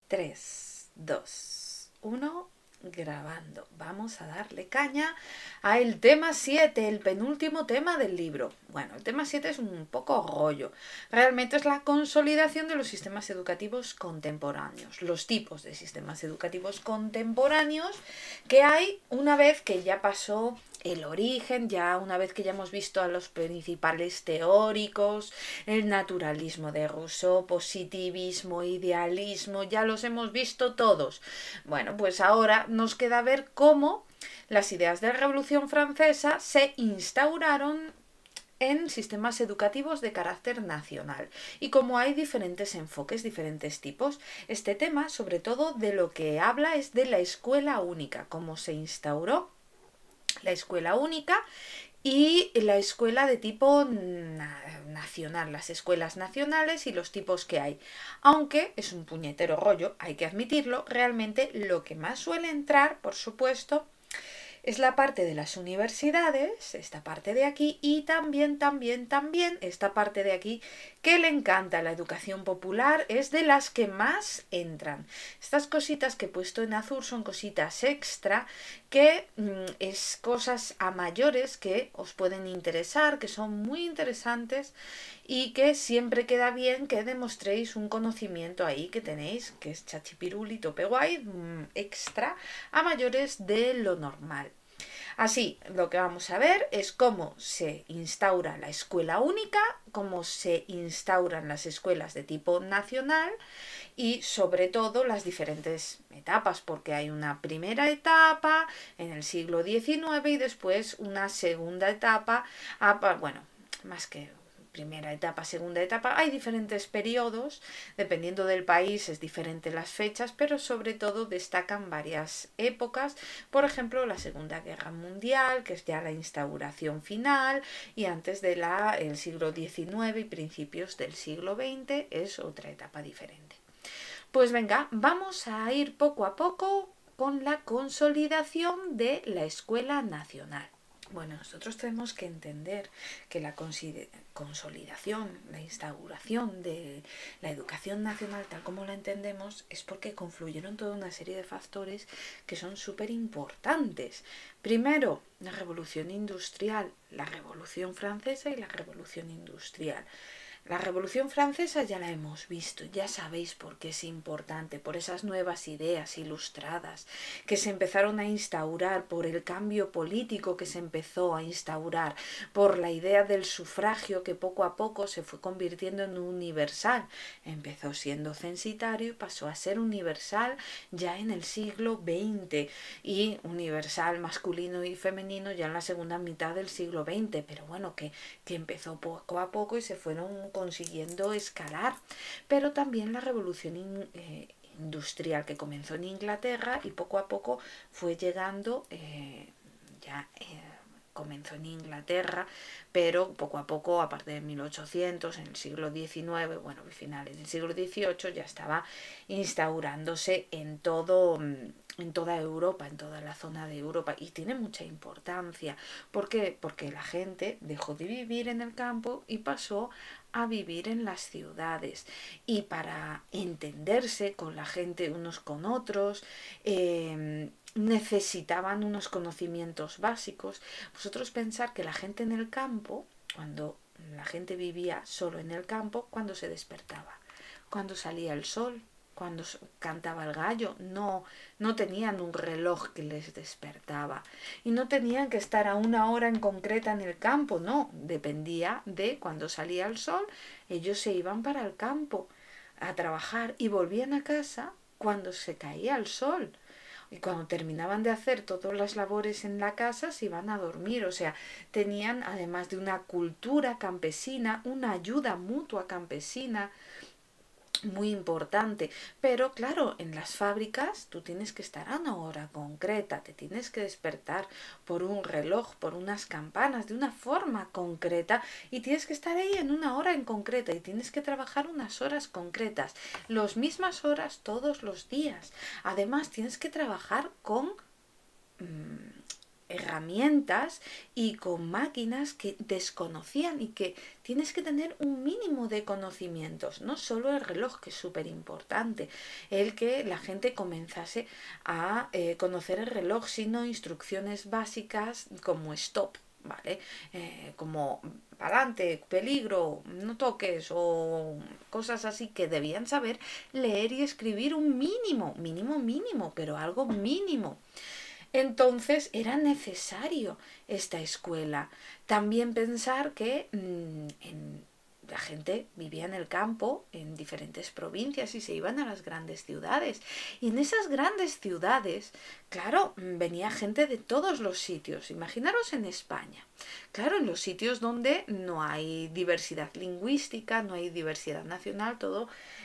3, 2, 1, grabando. Vamos a darle caña a el tema 7, el penúltimo tema del libro. Bueno, el tema 7 es un poco rollo. Realmente es la consolidación de los sistemas educativos contemporáneos, los tipos de sistemas educativos contemporáneos que hay una vez que ya pasó el origen, ya una vez que ya hemos visto a los principales teóricos, el naturalismo de Rousseau, positivismo, idealismo, ya los hemos visto todos. Bueno, pues ahora nos queda ver cómo las ideas de la Revolución Francesa se instauraron en sistemas educativos de carácter nacional y como hay diferentes enfoques, diferentes tipos. Este tema, sobre todo, de lo que habla es de la escuela única, cómo se instauró la escuela única y la escuela de tipo nacional, las escuelas nacionales y los tipos que hay. Aunque es un puñetero rollo, hay que admitirlo, realmente lo que más suele entrar, por supuesto, es la parte de las universidades, esta parte de aquí, y también esta parte de aquí que le encanta la educación popular, es de las que más entran. Estas cositas que he puesto en azul son cositas extra, que es cosas a mayores que os pueden interesar, que son muy interesantes y que siempre queda bien que demostréis un conocimiento ahí que tenéis, que es chachipiruli, tope guay, extra a mayores de lo normal. Así, lo que vamos a ver es cómo se instaura la escuela única, cómo se instauran las escuelas de tipo nacional y sobre todo las diferentes etapas, porque hay una primera etapa en el siglo XIX y después una segunda etapa, bueno, más que primera etapa, segunda etapa, hay diferentes periodos, dependiendo del país es diferente las fechas, pero sobre todo destacan varias épocas, por ejemplo la Segunda Guerra Mundial, que es ya la instauración final, y antes de el siglo XIX y principios del siglo XX es otra etapa diferente. Pues venga, vamos a ir poco a poco con la consolidación de la escuela nacional. Bueno, nosotros tenemos que entender que la consolidación, la instauración de la educación nacional tal como la entendemos es porque confluyeron toda una serie de factores que son súper importantes. Primero, la revolución industrial, la revolución francesa y la revolución industrial. La Revolución Francesa ya la hemos visto, ya sabéis por qué es importante, por esas nuevas ideas ilustradas que se empezaron a instaurar, por el cambio político que se empezó a instaurar, por la idea del sufragio que poco a poco se fue convirtiendo en universal. Empezó siendo censitario y pasó a ser universal ya en el siglo XX y universal masculino y femenino ya en la segunda mitad del siglo XX, pero bueno, que empezó poco a poco y se fueron consiguiendo escalar. Pero también la revolución industrial que comenzó en Inglaterra y poco a poco fue llegando comenzó en Inglaterra, pero poco a poco, a partir de 1800, en el siglo XIX, bueno, finales del siglo XVIII, ya estaba instaurándose en toda Europa, en toda la zona de Europa, y tiene mucha importancia. ¿Por qué? Porque la gente dejó de vivir en el campo y pasó a vivir en las ciudades. Y para entenderse con la gente unos con otros, necesitaban unos conocimientos básicos. Vosotros pensar que la gente en el campo, cuando la gente vivía solo en el campo, cuando se despertaba, cuando salía el sol, cuando cantaba el gallo, no tenían un reloj que les despertaba y no tenían que estar a una hora en concreta en el campo, no, dependía de cuando salía el sol, ellos se iban para el campo a trabajar y volvían a casa cuando se caía el sol. Y cuando terminaban de hacer todas las labores en la casa se iban a dormir. O sea, tenían, además de una cultura campesina, una ayuda mutua campesina muy importante. Pero claro, en las fábricas tú tienes que estar a una hora concreta, te tienes que despertar por un reloj, por unas campanas, de una forma concreta, y tienes que estar ahí en una hora en concreta y tienes que trabajar unas horas concretas, las mismas horas todos los días. Además tienes que trabajar con herramientas y con máquinas que desconocían y que tienes que tener un mínimo de conocimientos, no solo el reloj, que es súper importante, el que la gente comenzase a conocer el reloj, sino instrucciones básicas como stop, ¿vale? Como para adelante, peligro, no toques o cosas así que debían saber leer y escribir un mínimo, pero algo mínimo. Entonces era necesario esta escuela. También pensar que la gente vivía en el campo, en diferentes provincias y se iban a las grandes ciudades. Y en esas grandes ciudades, claro, venía gente de todos los sitios. Imaginaros en España. Claro, en los sitios donde no hay diversidad lingüística, no hay diversidad nacional,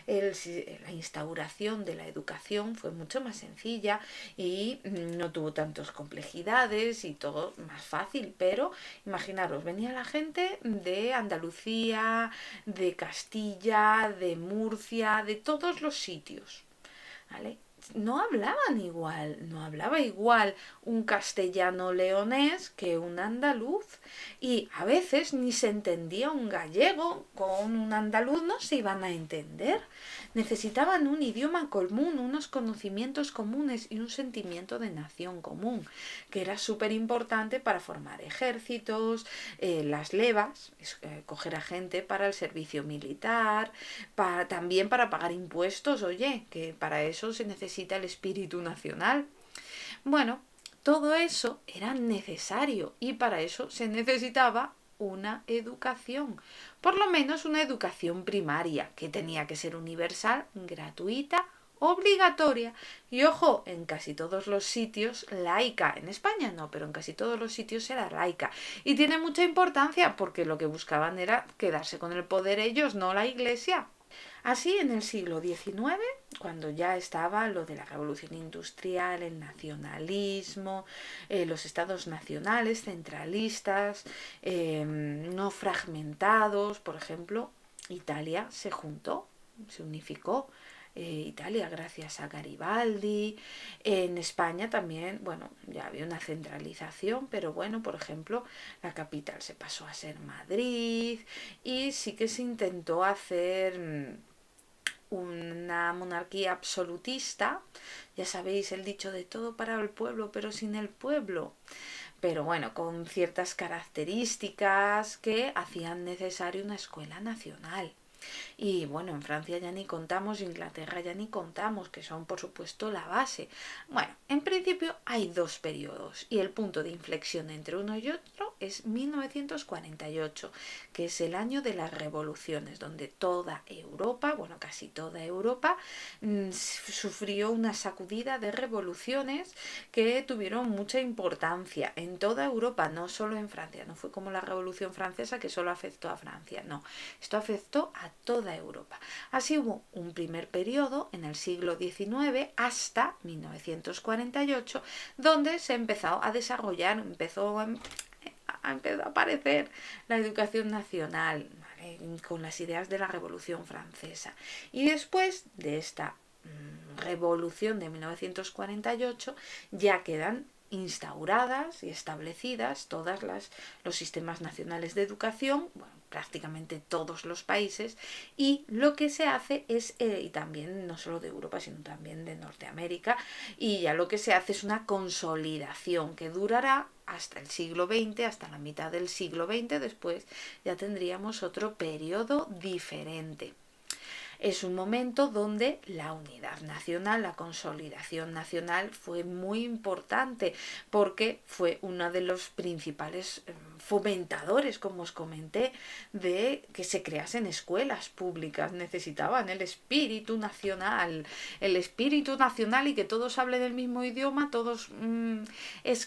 la instauración de la educación fue mucho más sencilla y no tuvo tantas complejidades y todo más fácil. Pero imaginaros, venía la gente de Andalucía, de Castilla, de Murcia, de todos los sitios, ¿vale? No hablaban igual, no hablaba igual un castellano leonés que un andaluz, y a veces ni se entendía un gallego con un andaluz, no se iban a entender. Necesitaban un idioma común, unos conocimientos comunes y un sentimiento de nación común, que era súper importante para formar ejércitos, las levas, coger a gente para el servicio militar, también para pagar impuestos, oye, que para eso se necesita el espíritu nacional. Bueno, todo eso era necesario y para eso se necesitaba una educación, por lo menos una educación primaria, que tenía que ser universal, gratuita, obligatoria y, ojo, en casi todos los sitios laica. En España no, pero en casi todos los sitios era laica. Y tiene mucha importancia porque lo que buscaban era quedarse con el poder ellos, no la Iglesia. Así, en el siglo XIX, cuando ya estaba lo de la revolución industrial, el nacionalismo, los estados nacionales centralistas, no fragmentados, por ejemplo, Italia se juntó, se unificó. Italia gracias a Garibaldi. En España también, bueno, ya había una centralización, pero bueno, por ejemplo, la capital se pasó a ser Madrid y sí que se intentó hacer una monarquía absolutista, ya sabéis el dicho de todo para el pueblo pero sin el pueblo, pero bueno, con ciertas características que hacían necesario una escuela nacional. Y bueno, en Francia ya ni contamos, Inglaterra ya ni contamos, que son por supuesto la base. Bueno, en principio hay dos periodos y el punto de inflexión entre uno y otro es 1948, que es el año de las revoluciones, donde toda Europa, bueno, casi toda Europa, sufrió una sacudida de revoluciones que tuvieron mucha importancia en toda Europa, no solo en Francia. No fue como la Revolución Francesa, que solo afectó a Francia, no, esto afectó a toda Europa. Así hubo un primer periodo en el siglo XIX hasta 1948, donde se empezó a desarrollar, empezó a aparecer la educación nacional, ¿vale?, con las ideas de la Revolución Francesa. Y después de esta revolución de 1948 ya quedan instauradas y establecidas todos los sistemas nacionales de educación, bueno, prácticamente todos los países, y lo que se hace es, y también no solo de Europa, sino también de Norteamérica, y ya lo que se hace es una consolidación que durará hasta el siglo XX, hasta la mitad del siglo XX, después ya tendríamos otro periodo diferente. Es un momento donde la unidad nacional, la consolidación nacional fue muy importante porque fue uno de los principales fomentadores, como os comenté, de que se creasen escuelas públicas. Necesitaban el espíritu nacional y que todos hablen el mismo idioma, todos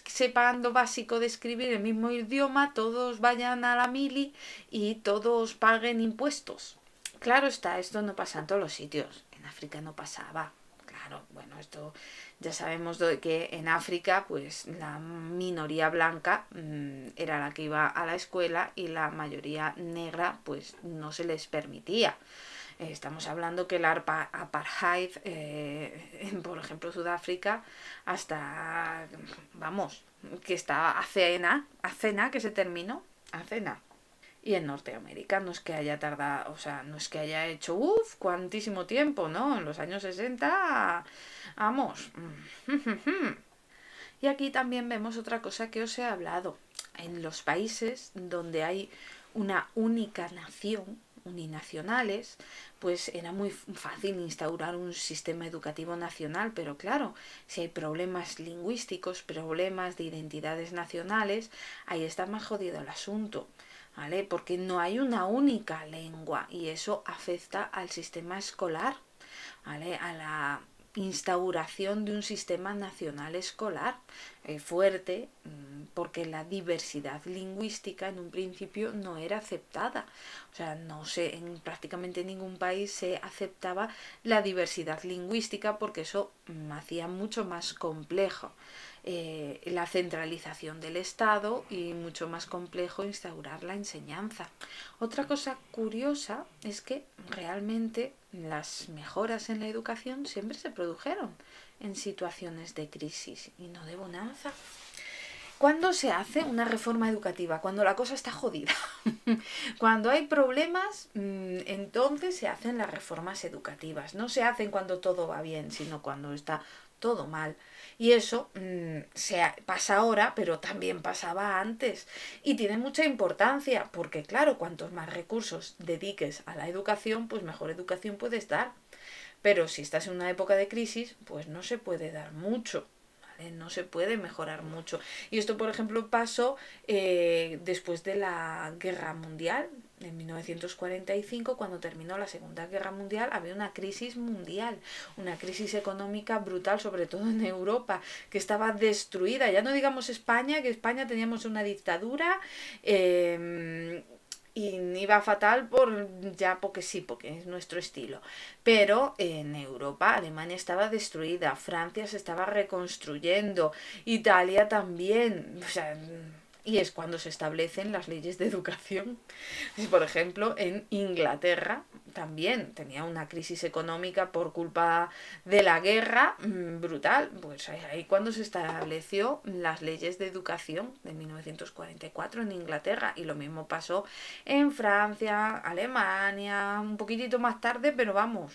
sepan lo básico de escribir el mismo idioma, todos vayan a la mili y todos paguen impuestos. Claro está, esto no pasa en todos los sitios. En África no pasaba. Claro, bueno, esto ya sabemos que en África pues la minoría blanca era la que iba a la escuela y la mayoría negra pues no se les permitía. Estamos hablando que el apartheid, por ejemplo, Sudáfrica, hasta, vamos, que está hace nada que se terminó, hace nada. Y en Norteamérica no es que haya tardado, o sea, no es que haya hecho, cuantísimo tiempo, ¿no? En los años 60, vamos. Y aquí también vemos otra cosa que os he hablado. En los países donde hay una única nación, uninacionales, pues era muy fácil instaurar un sistema educativo nacional, pero claro, si hay problemas lingüísticos, problemas de identidades nacionales, ahí está más jodido el asunto, ¿vale? Porque no hay una única lengua y eso afecta al sistema escolar, ¿vale? A la instauración de un sistema nacional escolar fuerte, porque la diversidad lingüística en un principio no era aceptada. O sea, no sé, en prácticamente ningún país se aceptaba la diversidad lingüística porque eso hacía mucho más complejo la centralización del Estado y mucho más complejo instaurar la enseñanza. Otra cosa curiosa es que realmente las mejoras en la educación siempre se produjeron en situaciones de crisis y no de bonanza. ¿Cuándo se hace una reforma educativa? Cuando la cosa está jodida. Cuando hay problemas, entonces se hacen las reformas educativas. No se hacen cuando todo va bien, sino cuando está todo mal. Y eso pasa ahora, pero también pasaba antes. Y tiene mucha importancia, porque claro, cuantos más recursos dediques a la educación, pues mejor educación puedes dar. Pero si estás en una época de crisis, pues no se puede dar mucho. No se puede mejorar mucho. Y esto, por ejemplo, pasó después de la Guerra Mundial, en 1945, cuando terminó la Segunda Guerra Mundial, había una crisis mundial, una crisis económica brutal, sobre todo en Europa, que estaba destruida. Ya no digamos España, que España teníamos una dictadura, y iba fatal porque sí, porque es nuestro estilo. Pero en Europa, Alemania estaba destruida, Francia se estaba reconstruyendo, Italia también, o sea, y es cuando se establecen las leyes de educación. Por ejemplo, en Inglaterra también tenía una crisis económica por culpa de la guerra brutal. Pues ahí cuando se estableció las leyes de educación de 1944 en Inglaterra. Y lo mismo pasó en Francia, Alemania, un poquitito más tarde, pero vamos,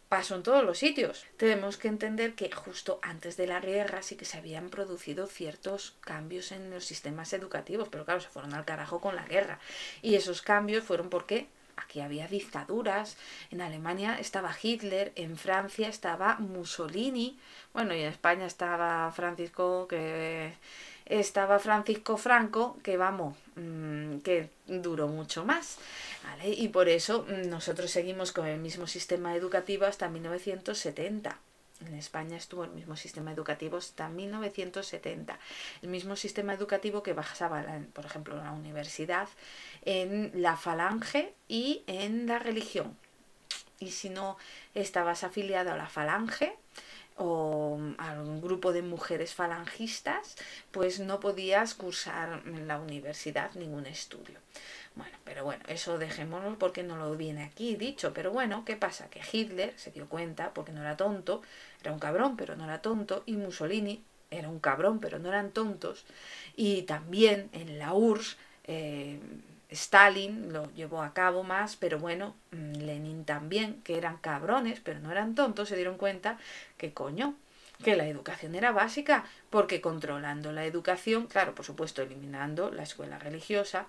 pasó en todos los sitios. Tenemos que entender que justo antes de la guerra sí que se habían producido ciertos cambios en los sistemas educativos, pero claro, se fueron al carajo con la guerra. Y esos cambios fueron porque aquí había dictaduras, en Alemania estaba Hitler, en Francia estaba Mussolini, bueno, y en España estaba Francisco Franco, que vamos, que duró mucho más, ¿vale? Y por eso nosotros seguimos con el mismo sistema educativo hasta 1970. En España estuvo el mismo sistema educativo hasta 1970. El mismo sistema educativo que basaba, por ejemplo, en la universidad, en la falange y en la religión. Y si no estabas afiliado a la falange o a un grupo de mujeres falangistas, pues no podías cursar en la universidad ningún estudio. Bueno, pero bueno, eso dejémoslo porque no lo viene aquí dicho. Pero bueno, ¿qué pasa? Que Hitler se dio cuenta, porque no era tonto, era un cabrón, pero no era tonto, y Mussolini era un cabrón, pero no eran tontos. Y también en la URSS, Stalin lo llevó a cabo más, pero bueno, Lenin también, que eran cabrones, pero no eran tontos, se dieron cuenta que coño, que la educación era básica, porque controlando la educación, claro, por supuesto, eliminando la escuela religiosa,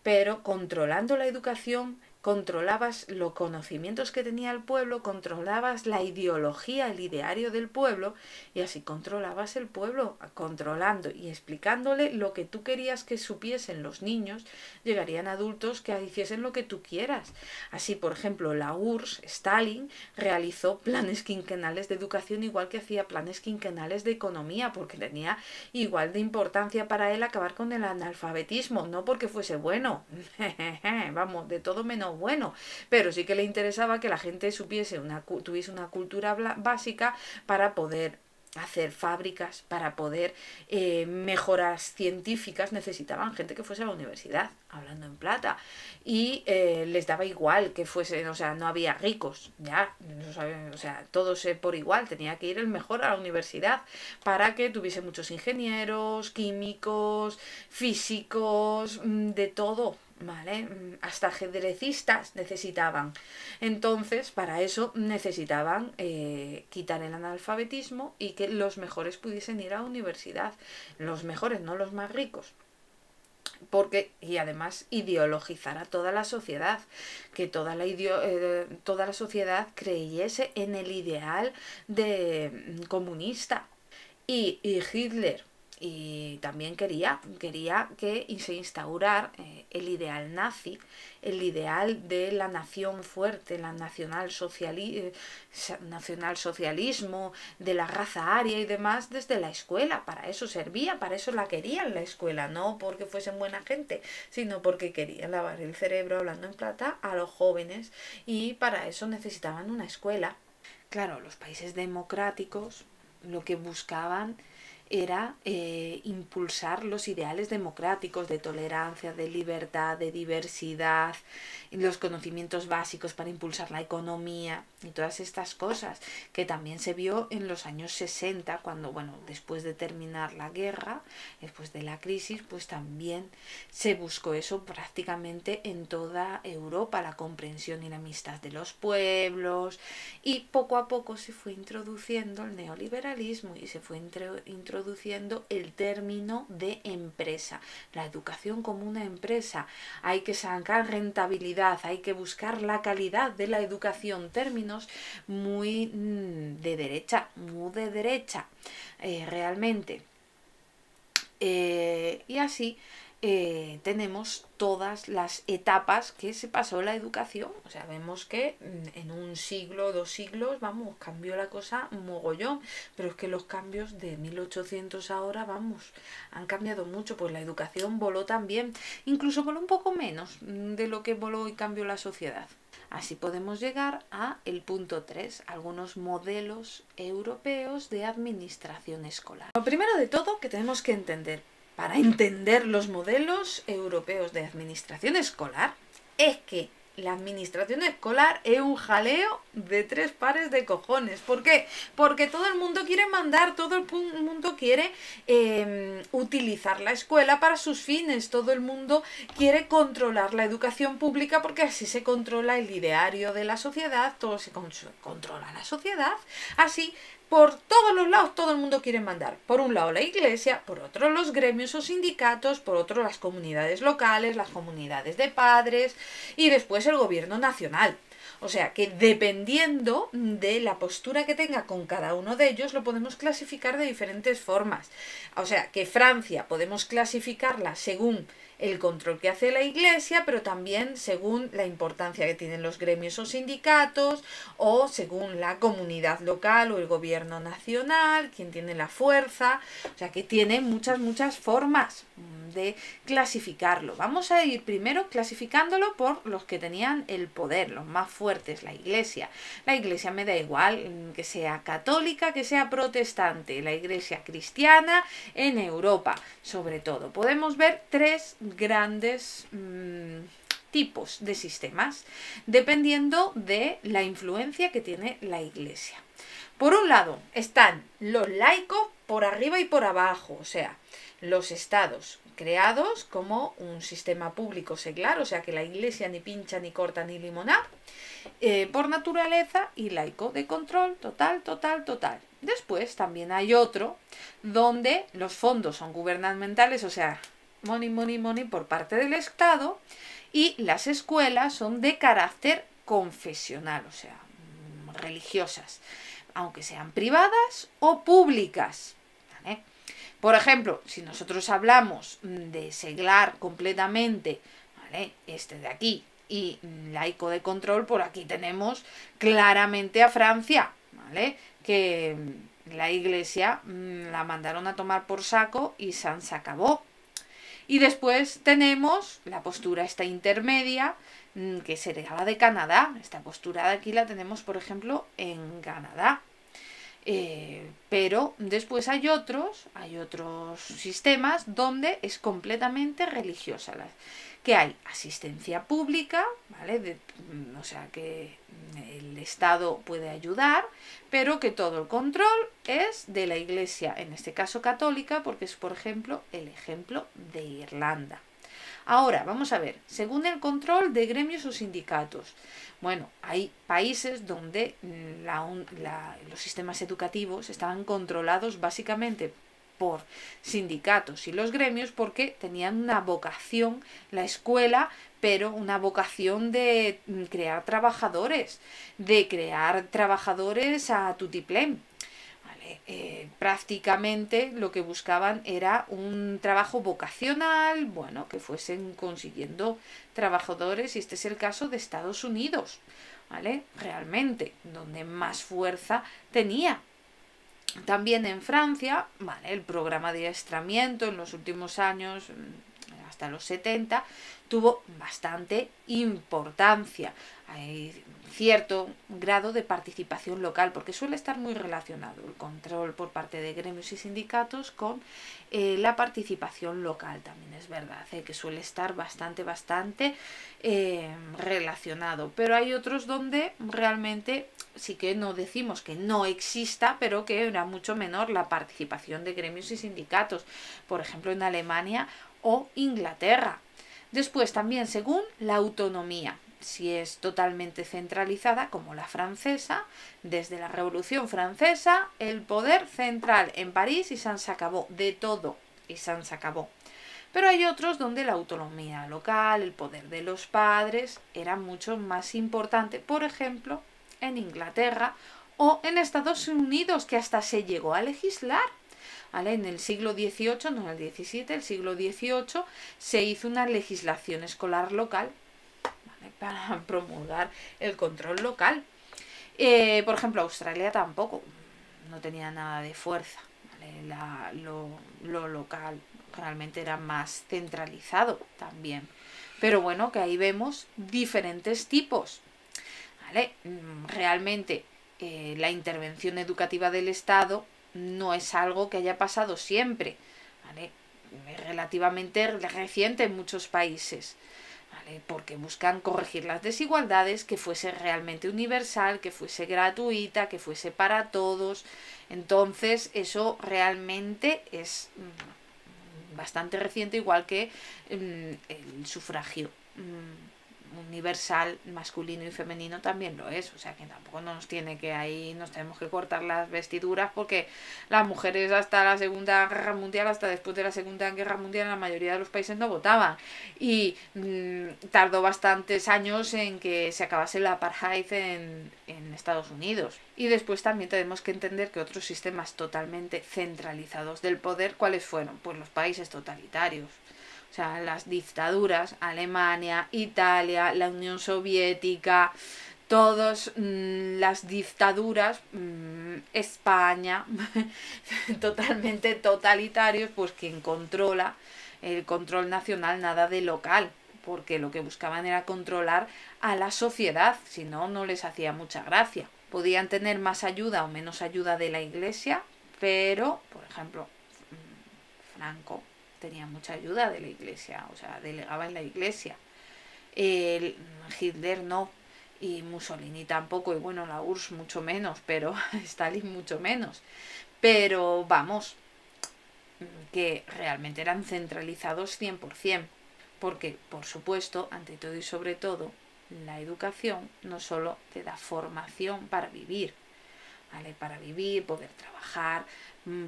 pero controlando la educación controlabas los conocimientos que tenía el pueblo, controlabas la ideología, el ideario del pueblo, y así controlabas el pueblo, controlando y explicándole lo que tú querías que supiesen los niños, llegarían adultos que hiciesen lo que tú quieras. Así, por ejemplo, la URSS, Stalin, realizó planes quinquenales de educación igual que hacía planes quinquenales de economía, porque tenía igual de importancia para él acabar con el analfabetismo, no porque fuese bueno, vamos, de todo menos bueno, pero sí que le interesaba que la gente tuviese una cultura básica para poder hacer fábricas, para poder mejoras científicas, necesitaban gente que fuese a la universidad, hablando en plata, y les daba igual que fuesen, o sea, no había ricos, ya, no saben, o sea, todos por igual, tenía que ir el mejor a la universidad para que tuviese muchos ingenieros, químicos, físicos, de todo. ¿Vale? Hasta ajedrecistas necesitaban. Entonces, para eso necesitaban quitar el analfabetismo y que los mejores pudiesen ir a la universidad. Los mejores, no los más ricos. Porque, y además ideologizar a toda la sociedad, que toda la sociedad creyese en el ideal de comunista. Y Hitler y también quería que se instaurar el ideal nazi, el ideal de la nación fuerte, la nacionalsocialismo, de la raza aria y demás desde la escuela. Para eso servía, para eso la querían la escuela, no porque fuesen buena gente, sino porque querían lavar el cerebro, hablando en plata, a los jóvenes, y para eso necesitaban una escuela. Claro, los países democráticos lo que buscaban era impulsar los ideales democráticos de tolerancia, de libertad, de diversidad, los conocimientos básicos para impulsar la economía y todas estas cosas, que también se vio en los años 60, cuando, bueno, después de terminar la guerra, después de la crisis, pues también se buscó eso prácticamente en toda Europa, la comprensión y la amistad de los pueblos, y poco a poco se fue introduciendo el neoliberalismo y se fue introduciendo el término de empresa, la educación como una empresa. Hay que sacar rentabilidad, hay que buscar la calidad de la educación, términos muy de derecha, realmente. Y así tenemos todas las etapas que se pasó la educación. O sea, vemos que en un siglo, 2 siglos, vamos, cambió la cosa mogollón, pero es que los cambios de 1800 ahora, vamos, han cambiado mucho. Pues la educación voló también, incluso voló un poco menos de lo que voló y cambió la sociedad. Así podemos llegar a el punto 3, algunos modelos europeos de administración escolar. Lo primero de todo que tenemos que entender para entender los modelos europeos de administración escolar es que la administración escolar es un jaleo de 3 pares de cojones. ¿Por qué? Porque todo el mundo quiere mandar, todo el mundo quiere utilizar la escuela para sus fines, todo el mundo quiere controlar la educación pública porque así se controla el ideario de la sociedad, todo se controla la sociedad, así. Por todos los lados todo el mundo quiere mandar. Por un lado la iglesia, por otro los gremios o sindicatos, por otro las comunidades locales, las comunidades de padres y después el gobierno nacional. O sea que dependiendo de la postura que tenga con cada uno de ellos lo podemos clasificar de diferentes formas. O sea que Francia podemos clasificarla según el control que hace la iglesia, pero también según la importancia que tienen los gremios o sindicatos, o según la comunidad local o el gobierno nacional, quien tiene la fuerza. O sea que tiene muchas formas de clasificarlo. Vamos a ir primero clasificándolo por los que tenían el poder, los más fuertes, la iglesia. La iglesia me da igual que sea católica, que sea protestante, la iglesia cristiana en Europa, sobre todo. Podemos ver 3 grandes tipos de sistemas, dependiendo de la influencia que tiene la iglesia. Por un lado están los laicos por arriba y por abajo, o sea, los estados creados como un sistema público seglar, o sea que la iglesia ni pincha, ni corta, ni limona, por naturaleza, y laico de control total. Después también hay otro donde los fondos son gubernamentales, o sea, money por parte del Estado, y las escuelas son de carácter confesional, o sea, religiosas, aunque sean privadas o públicas, ¿vale? Por ejemplo, si nosotros hablamos de seglar completamente, ¿vale?, este de aquí, y laico de control, por aquí tenemos claramente a Francia, ¿vale?, que la iglesia la mandaron a tomar por saco y se acabó. Y después tenemos la postura esta intermedia, que sería la de Canadá. Esta postura de aquí la tenemos, por ejemplo, en Canadá. Pero después hay otros sistemas donde es completamente religiosa. Que hay asistencia pública, ¿vale? O sea, que el Estado puede ayudar, pero que todo el control es de la Iglesia, en este caso católica, porque es, por ejemplo, el ejemplo de Irlanda. Ahora, vamos a ver, según el control de gremios o sindicatos. Bueno, hay países donde los sistemas educativos estaban controlados básicamente por sindicatos y los gremios porque tenían una vocación, la escuela, pero una vocación de crear trabajadores a tutiplén. Prácticamente lo que buscaban era un trabajo vocacional, bueno, que fuesen consiguiendo trabajadores, y este es el caso de Estados Unidos, ¿vale? Realmente, donde más fuerza tenía. También en Francia, ¿vale? El programa de adiestramiento en los últimos años, hasta los 70, tuvo bastante importancia. Hay cierto grado de participación local, porque suele estar muy relacionado el control por parte de gremios y sindicatos con la participación local. También es verdad que suele estar bastante relacionado, pero hay otros donde realmente sí que no decimos que no exista, pero que era mucho menor la participación de gremios y sindicatos, por ejemplo en Alemania o Inglaterra. Después también según la autonomía, si es totalmente centralizada como la francesa, desde la Revolución Francesa el poder central en París y se acabó de todo y se acabó. Pero hay otros donde la autonomía local, el poder de los padres era mucho más importante, por ejemplo en Inglaterra o en Estados Unidos, que hasta se llegó a legislar. ¿Vale? En el siglo XVIII, no en el XVII, el siglo XVIII se hizo una legislación escolar local, ¿vale? Para promulgar el control local. Por ejemplo, Australia tampoco, no tenía nada de fuerza, ¿vale? Lo local realmente era más centralizado también. Pero bueno, que ahí vemos diferentes tipos. ¿Vale? Realmente la intervención educativa del Estado no es algo que haya pasado siempre, ¿vale? Es relativamente reciente en muchos países, ¿vale? Porque buscan corregir las desigualdades, que fuese realmente universal, que fuese gratuita, que fuese para todos. Entonces eso realmente es bastante reciente, igual que el sufragio universal masculino y femenino también lo es, o sea que tampoco nos tenemos que cortar las vestiduras, porque las mujeres hasta la Segunda Guerra Mundial, hasta después de la Segunda Guerra Mundial, en la mayoría de los países no votaban, y tardó bastantes años en que se acabase el apartheid en Estados Unidos. Y después también tenemos que entender que otros sistemas totalmente centralizados del poder, ¿cuáles fueron? Pues los países totalitarios. O sea, las dictaduras, Alemania, Italia, la Unión Soviética, todas las dictaduras, España, totalmente totalitarios, pues quien controla el control nacional, nada de local, porque lo que buscaban era controlar a la sociedad, si no, no les hacía mucha gracia. Podían tener más ayuda o menos ayuda de la Iglesia, pero, por ejemplo, Franco tenía mucha ayuda de la Iglesia, o sea, delegaba en la Iglesia. Hitler no, y Mussolini tampoco, y bueno, la URSS mucho menos, pero Stalin mucho menos. Pero vamos, que realmente eran centralizados 100%, porque, por supuesto, ante todo y sobre todo, la educación no solo te da formación para vivir, ¿vale? Para vivir, poder trabajar,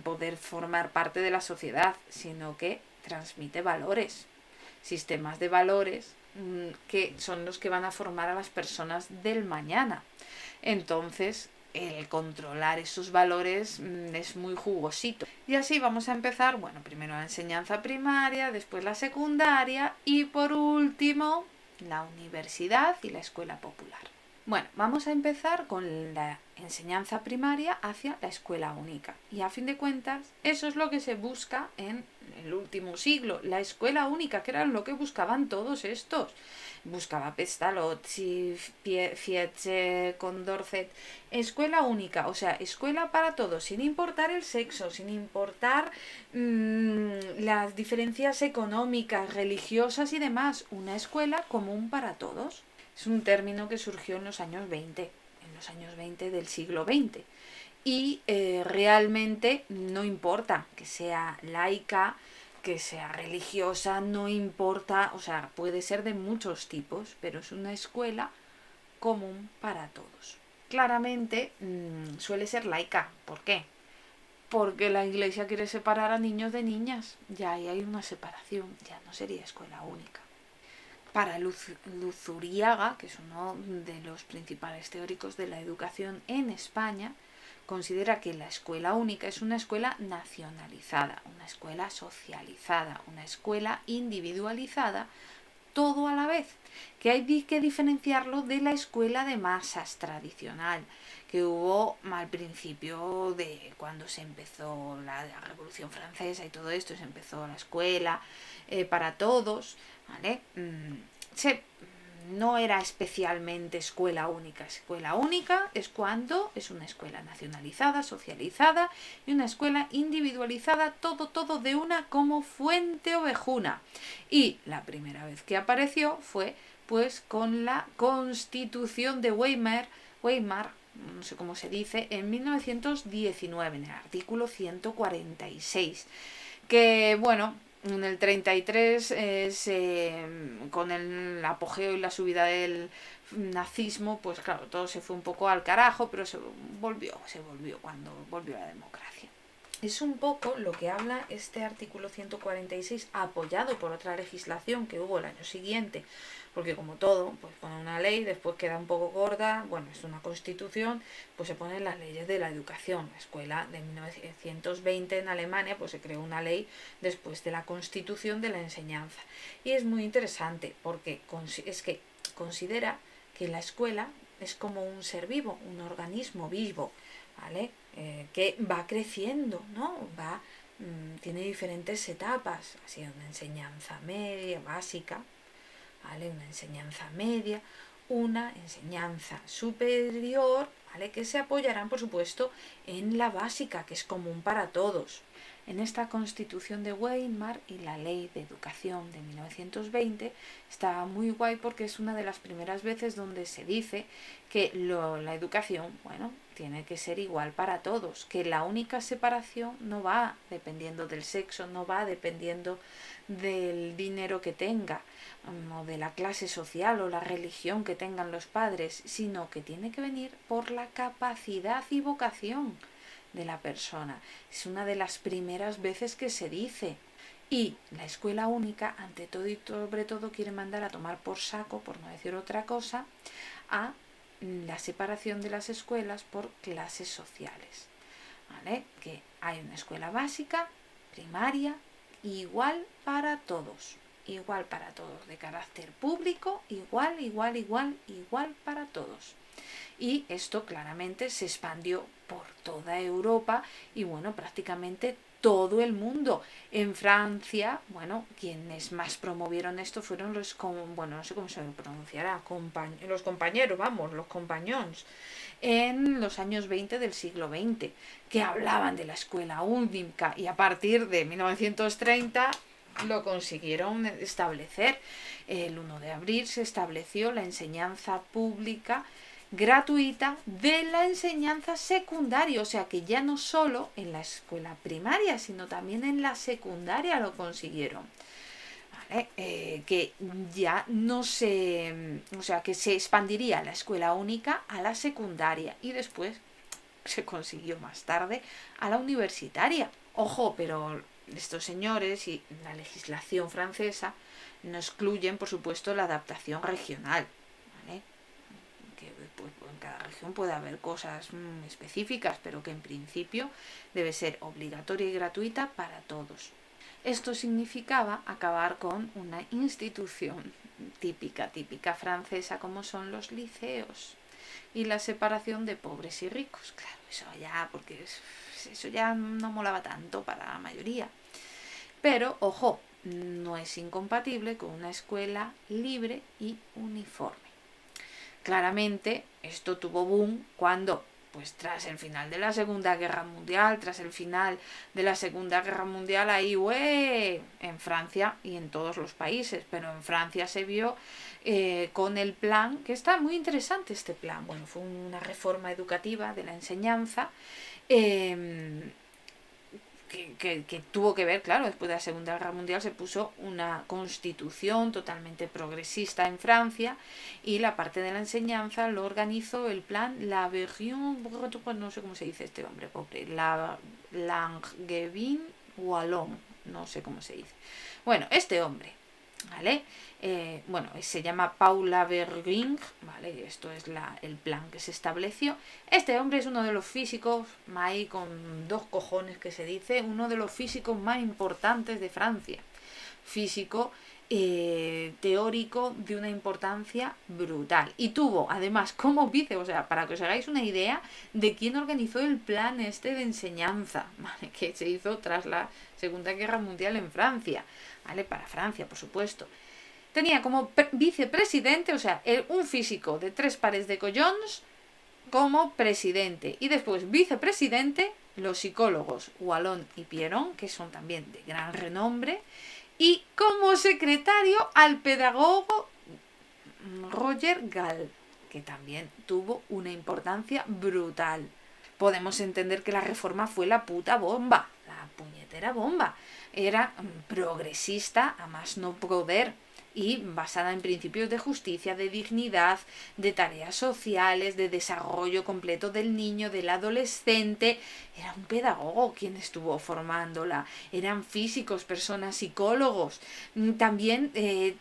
poder formar parte de la sociedad, sino que transmite valores, sistemas de valores que son los que van a formar a las personas del mañana. Entonces, el controlar esos valores es muy jugosito. Y así vamos a empezar, bueno, primero la enseñanza primaria, después la secundaria y por último la universidad y la escuela popular. Bueno, vamos a empezar con la enseñanza primaria hacia la escuela única. Y a fin de cuentas, eso es lo que se busca en el último siglo, la escuela única, que era lo que buscaban todos estos. buscaba Pestalozzi, Fieschi, Condorcet, escuela única, o sea, escuela para todos, sin importar el sexo, sin importar las diferencias económicas, religiosas y demás, una escuela común para todos. Es un término que surgió en los años 20, en los años 20 del siglo XX. Y realmente no importa que sea laica, que sea religiosa, no importa, o sea, puede ser de muchos tipos, pero es una escuela común para todos. Claramente suele ser laica. ¿Por qué? Porque la Iglesia quiere separar a niños de niñas. Ya ahí hay una separación, ya no sería escuela única. Para Luzuriaga, que es uno de los principales teóricos de la educación en España, considera que la escuela única es una escuela nacionalizada, una escuela socializada, una escuela individualizada, todo a la vez, que hay que diferenciarlo de la escuela de masas tradicional que hubo al principio de cuando se empezó la Revolución Francesa y todo esto, se empezó la escuela para todos, ¿vale? No era especialmente escuela única. Escuela única es cuando es una escuela nacionalizada, socializada y una escuela individualizada, todo de una como fuente ovejuna. Y la primera vez que apareció fue pues con la Constitución de Weimar, no sé cómo se dice, en 1919, en el artículo 146, que bueno, en el 33 con el apogeo y la subida del nazismo, pues claro, todo se fue un poco al carajo, pero se volvió cuando volvió la democracia. Es un poco lo que habla este artículo 146, apoyado por otra legislación que hubo el año siguiente, porque como todo, pues pone una ley, después queda un poco gorda, bueno, es una constitución, pues se ponen las leyes de la educación. La escuela de 1920 en Alemania, pues se creó una ley después de la constitución de la enseñanza. Y es muy interesante porque es que considera que la escuela es como un ser vivo, un organismo vivo, ¿vale? Que va creciendo, ¿no? Tiene diferentes etapas, así una enseñanza media, básica, ¿vale? Una enseñanza media, una enseñanza superior, ¿vale? Que se apoyarán, por supuesto, en la básica, que es común para todos. En esta Constitución de Weimar y la Ley de Educación de 1920 está muy guay porque es una de las primeras veces donde se dice que la educación, bueno, tiene que ser igual para todos, que la única separación no va dependiendo del sexo, no va dependiendo del dinero que tenga, o de la clase social o la religión que tengan los padres, sino que tiene que venir por la capacidad y vocación de la persona. Es una de las primeras veces que se dice. Y la escuela única, ante todo y sobre todo, quiere mandar a tomar por saco, por no decir otra cosa, a la separación de las escuelas por clases sociales, ¿vale? Que hay una escuela básica, primaria, igual para todos, de carácter público, igual para todos. Y esto claramente se expandió por toda Europa y bueno, prácticamente todo el mundo. En Francia, bueno, quienes más promovieron esto fueron los, bueno, no sé cómo se pronunciará, los compañeros, vamos, los compañons, en los años 20 del siglo XX, que hablaban de la escuela única y a partir de 1930 lo consiguieron establecer. El 1 de abril se estableció la enseñanza pública gratuita de la enseñanza secundaria, o sea que ya no solo en la escuela primaria, sino también en la secundaria lo consiguieron. ¿Vale? Que ya no se, o sea que se expandiría la escuela única a la secundaria y después se consiguió más tarde a la universitaria. Ojo, pero estos señores y la legislación francesa no excluyen, por supuesto, la adaptación regional, ¿vale? Que pues, en cada región puede haber cosas específicas, pero que en principio debe ser obligatoria y gratuita para todos. Esto significaba acabar con una institución típica francesa como son los liceos y la separación de pobres y ricos. Claro, eso ya, porque eso ya no molaba tanto para la mayoría. Pero, ojo, no es incompatible con una escuela libre y uniforme. Claramente, esto tuvo boom cuando, pues tras el final de la Segunda Guerra Mundial, ahí, en Francia y en todos los países, pero en Francia se vio con el plan, que está muy interesante este plan. Bueno, fue una reforma educativa de la enseñanza, que tuvo que ver, claro, después de la Segunda Guerra Mundial se puso una constitución totalmente progresista en Francia, y la parte de la enseñanza lo organizó el plan no sé cómo se dice este hombre, pobre, Langevin Wallon, no sé cómo se dice. Bueno, este hombre, ¿vale? Bueno, se llama Paul Lavergne, ¿vale? Esto es el plan que se estableció. Este hombre es uno de los físicos, ahí con 2 cojones que se dice, uno de los físicos más importantes de Francia. Físico teórico de una importancia brutal. Y tuvo, además, como vice, o sea, para que os hagáis una idea de quién organizó el plan este de enseñanza, ¿vale? Que se hizo tras la Segunda Guerra Mundial en Francia, ¿vale? Para Francia, por supuesto. Tenía como vicepresidente, o sea, un físico de 3 pares de collons como presidente. Y después vicepresidente, los psicólogos Wallon y Pierron, que son también de gran renombre. Y como secretario al pedagogo Roger Gall, que también tuvo una importancia brutal. Podemos entender que la reforma fue la puta bomba, la puñetera bomba. Era progresista a más no poder, y basada en principios de justicia, de dignidad, de tareas sociales, de desarrollo completo del niño, del adolescente. Era un pedagogo quien estuvo formándola, eran físicos, personas, psicólogos. También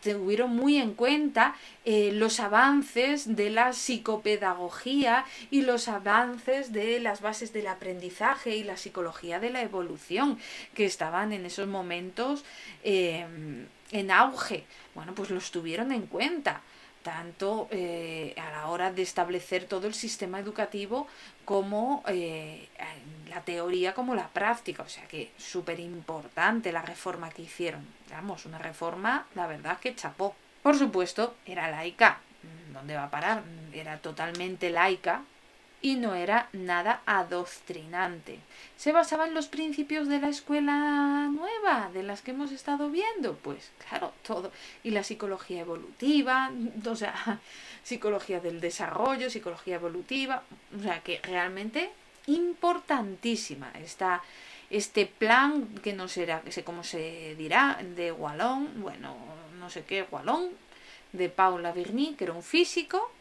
tuvieron muy en cuenta los avances de la psicopedagogía y los avances de las bases del aprendizaje y la psicología de la evolución, que estaban en esos momentos en auge. Bueno, pues los tuvieron en cuenta, tanto a la hora de establecer todo el sistema educativo como la teoría como la práctica. O sea que súper importante la reforma que hicieron. Vamos, una reforma, la verdad, que chapó. Por supuesto, era laica. ¿Dónde va a parar? Era totalmente laica y no era nada adoctrinante. ¿Se basaba en los principios de la escuela nueva, de las que hemos estado viendo? Pues claro, todo. Y la psicología evolutiva, o sea, psicología del desarrollo, psicología evolutiva, o sea, que realmente importantísima este plan, que no será, que sé cómo se dirá, de Wallon, bueno, no sé qué, Wallon, de Paul Lavergne, que era un físico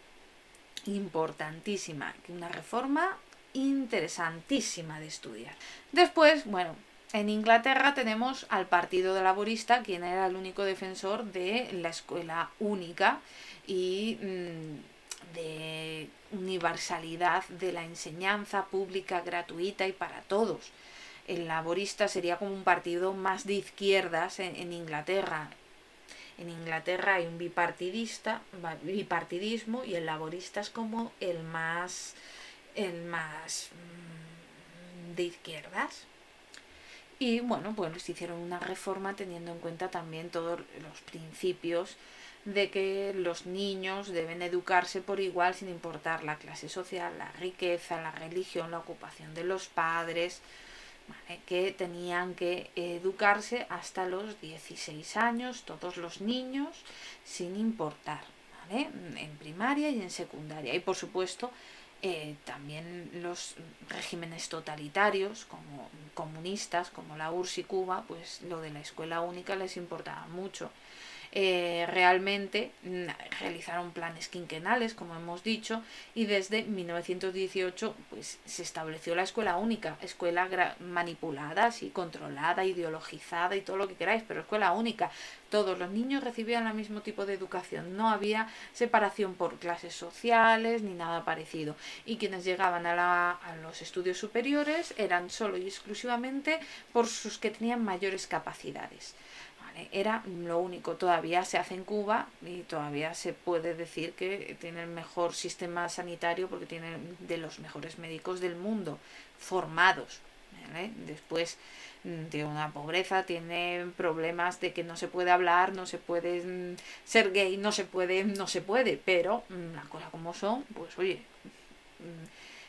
importantísima, una reforma interesantísima de estudiar. Después, bueno, en Inglaterra tenemos al Partido Laborista, quien era el único defensor de la escuela única y de universalidad de la enseñanza pública, gratuita y para todos. El laborista sería como un partido más de izquierdas en Inglaterra. En Inglaterra hay un bipartidismo, y el laborista es como el más de izquierdas. Y bueno, pues hicieron una reforma teniendo en cuenta también todos los principios de que los niños deben educarse por igual sin importar la clase social, la riqueza, la religión, la ocupación de los padres. ¿Vale? Que tenían que educarse hasta los 16 años, todos los niños, sin importar, ¿vale? En primaria y en secundaria. Y por supuesto, también los regímenes totalitarios, como comunistas, como la URSS y Cuba, pues lo de la escuela única les importaba mucho. Realmente realizaron planes quinquenales, como hemos dicho, y desde 1918 pues se estableció la escuela única, escuela manipulada, así, controlada, ideologizada y todo lo que queráis, pero escuela única. Todos los niños recibían el mismo tipo de educación, no había separación por clases sociales ni nada parecido, y quienes llegaban a los estudios superiores eran solo y exclusivamente por sus que tenían mayores capacidades. Era lo único. Todavía se hace en Cuba y todavía se puede decir que tiene el mejor sistema sanitario porque tiene de los mejores médicos del mundo formados, ¿vale? Después tiene una pobreza, tiene problemas de que no se puede hablar, no se puede ser gay, no se puede, pero las cosas como son, pues oye,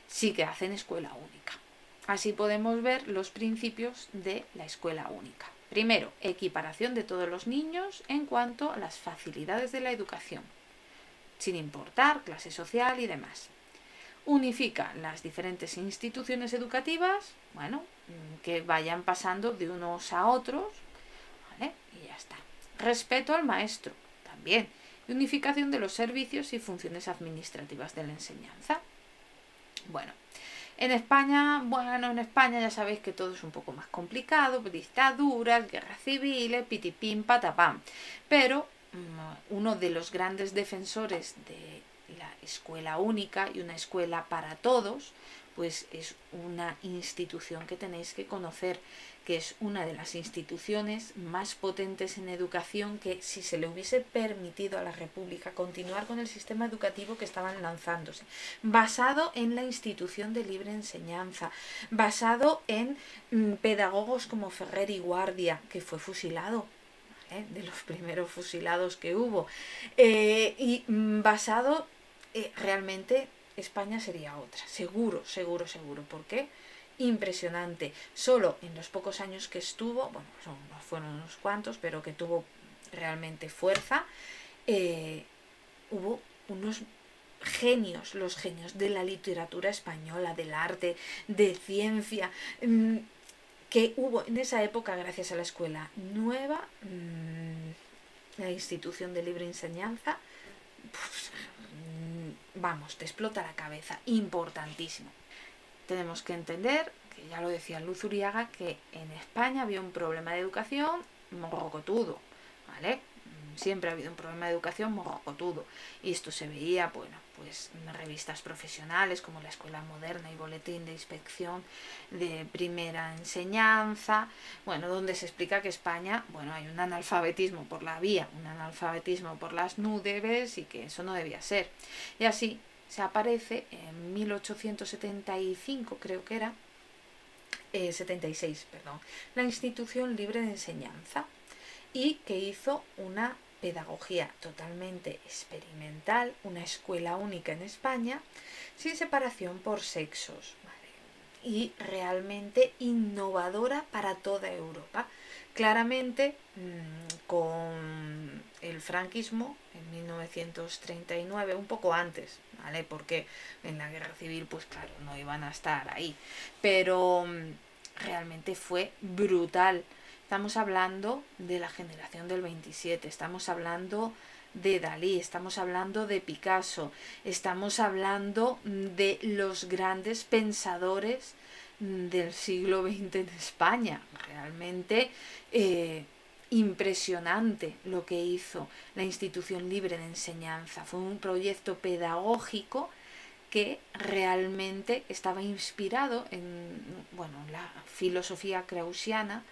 sí que hacen escuela única. Así podemos ver los principios de la escuela única. Primero, equiparación de todos los niños en cuanto a las facilidades de la educación, sin importar clase social y demás. Unifica las diferentes instituciones educativas, bueno, que vayan pasando de unos a otros, ¿vale? Y ya está. Respeto al maestro, también. Unificación de los servicios y funciones administrativas de la enseñanza. Bueno, en España ya sabéis que todo es un poco más complicado, dictaduras, guerras civiles, pitipín, patapam. Pero uno de los grandes defensores de la escuela única y una escuela para todos, pues es una institución que tenéis que conocer, que es una de las instituciones más potentes en educación, que si se le hubiese permitido a la República continuar con el sistema educativo que estaban lanzándose, basado en la institución de libre enseñanza, basado en pedagogos como Ferrer y Guardia, que fue fusilado, de los primeros fusilados que hubo, y basado realmente España sería otra, seguro. ¿Por qué? Impresionante. Solo en los pocos años que estuvo, bueno, fueron unos cuantos, pero que tuvo realmente fuerza, hubo unos genios, los genios de la literatura española, del arte, de ciencia, que hubo en esa época gracias a la escuela nueva, la institución de libre enseñanza. Pues, vamos, te explota la cabeza, importantísimo. Tenemos que entender, que ya lo decía Luz Uriaga, que en España había un problema de educación morrocotudo, ¿vale? Siempre ha habido un problema de educación morrocotudo, y esto se veía, bueno, pues en revistas profesionales como la Escuela Moderna y Boletín de Inspección de Primera Enseñanza, bueno, donde se explica que España, bueno, hay un analfabetismo por la vía, un analfabetismo por las nubes, y que eso no debía ser. Y así se aparece en 1875, creo que era, 76, perdón, la Institución Libre de Enseñanza, y que hizo una pedagogía totalmente experimental, una escuela única en España, sin separación por sexos, ¿vale? Y realmente innovadora para toda Europa. Claramente, con el franquismo en 1939, un poco antes, ¿vale? Porque en la guerra civil, pues claro, no iban a estar ahí, pero realmente fue brutal. Estamos hablando de la generación del 27, estamos hablando de Dalí, estamos hablando de Picasso, estamos hablando de los grandes pensadores del siglo XX en España. Realmente impresionante lo que hizo la Institución Libre de Enseñanza. Fue un proyecto pedagógico que realmente estaba inspirado en, bueno, la filosofía kraussiana,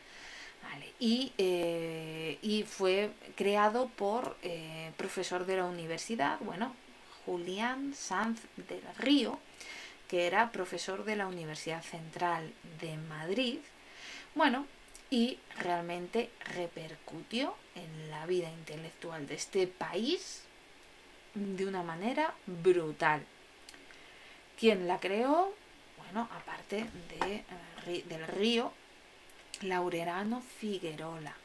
¿vale? Y fue creado por profesor de la universidad, bueno, Julián Sanz del Río, que era profesor de la Universidad Central de Madrid, bueno, y realmente repercutió en la vida intelectual de este país de una manera brutal. ¿Quién la creó? Bueno, aparte del Río, Laureano Figuerola.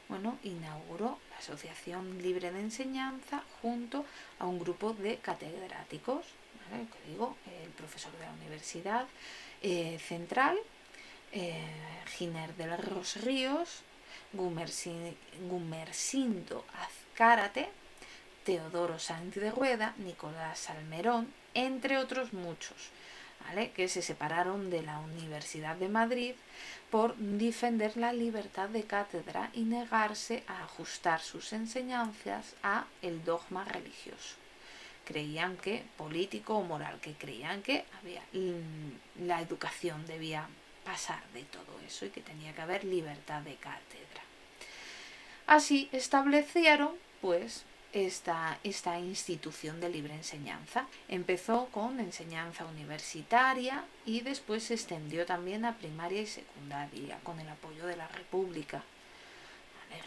Bueno, inauguró la Asociación Libre de Enseñanza junto a un grupo de catedráticos, ¿vale? Que digo, el profesor de la Universidad Central, Giner de los Ríos, Gumersindo Azcárate, Teodoro Sáenz de Rueda, Nicolás Salmerón, entre otros muchos, ¿vale? Que se separaron de la Universidad de Madrid por defender la libertad de cátedra y negarse a ajustar sus enseñanzas a el dogma religioso. Creían que, político o moral, que creían que la educación debía pasar de todo eso y que tenía que haber libertad de cátedra. Así establecieron, pues, esta institución de libre enseñanza. Empezó con enseñanza universitaria y después se extendió también a primaria y secundaria con el apoyo de la República.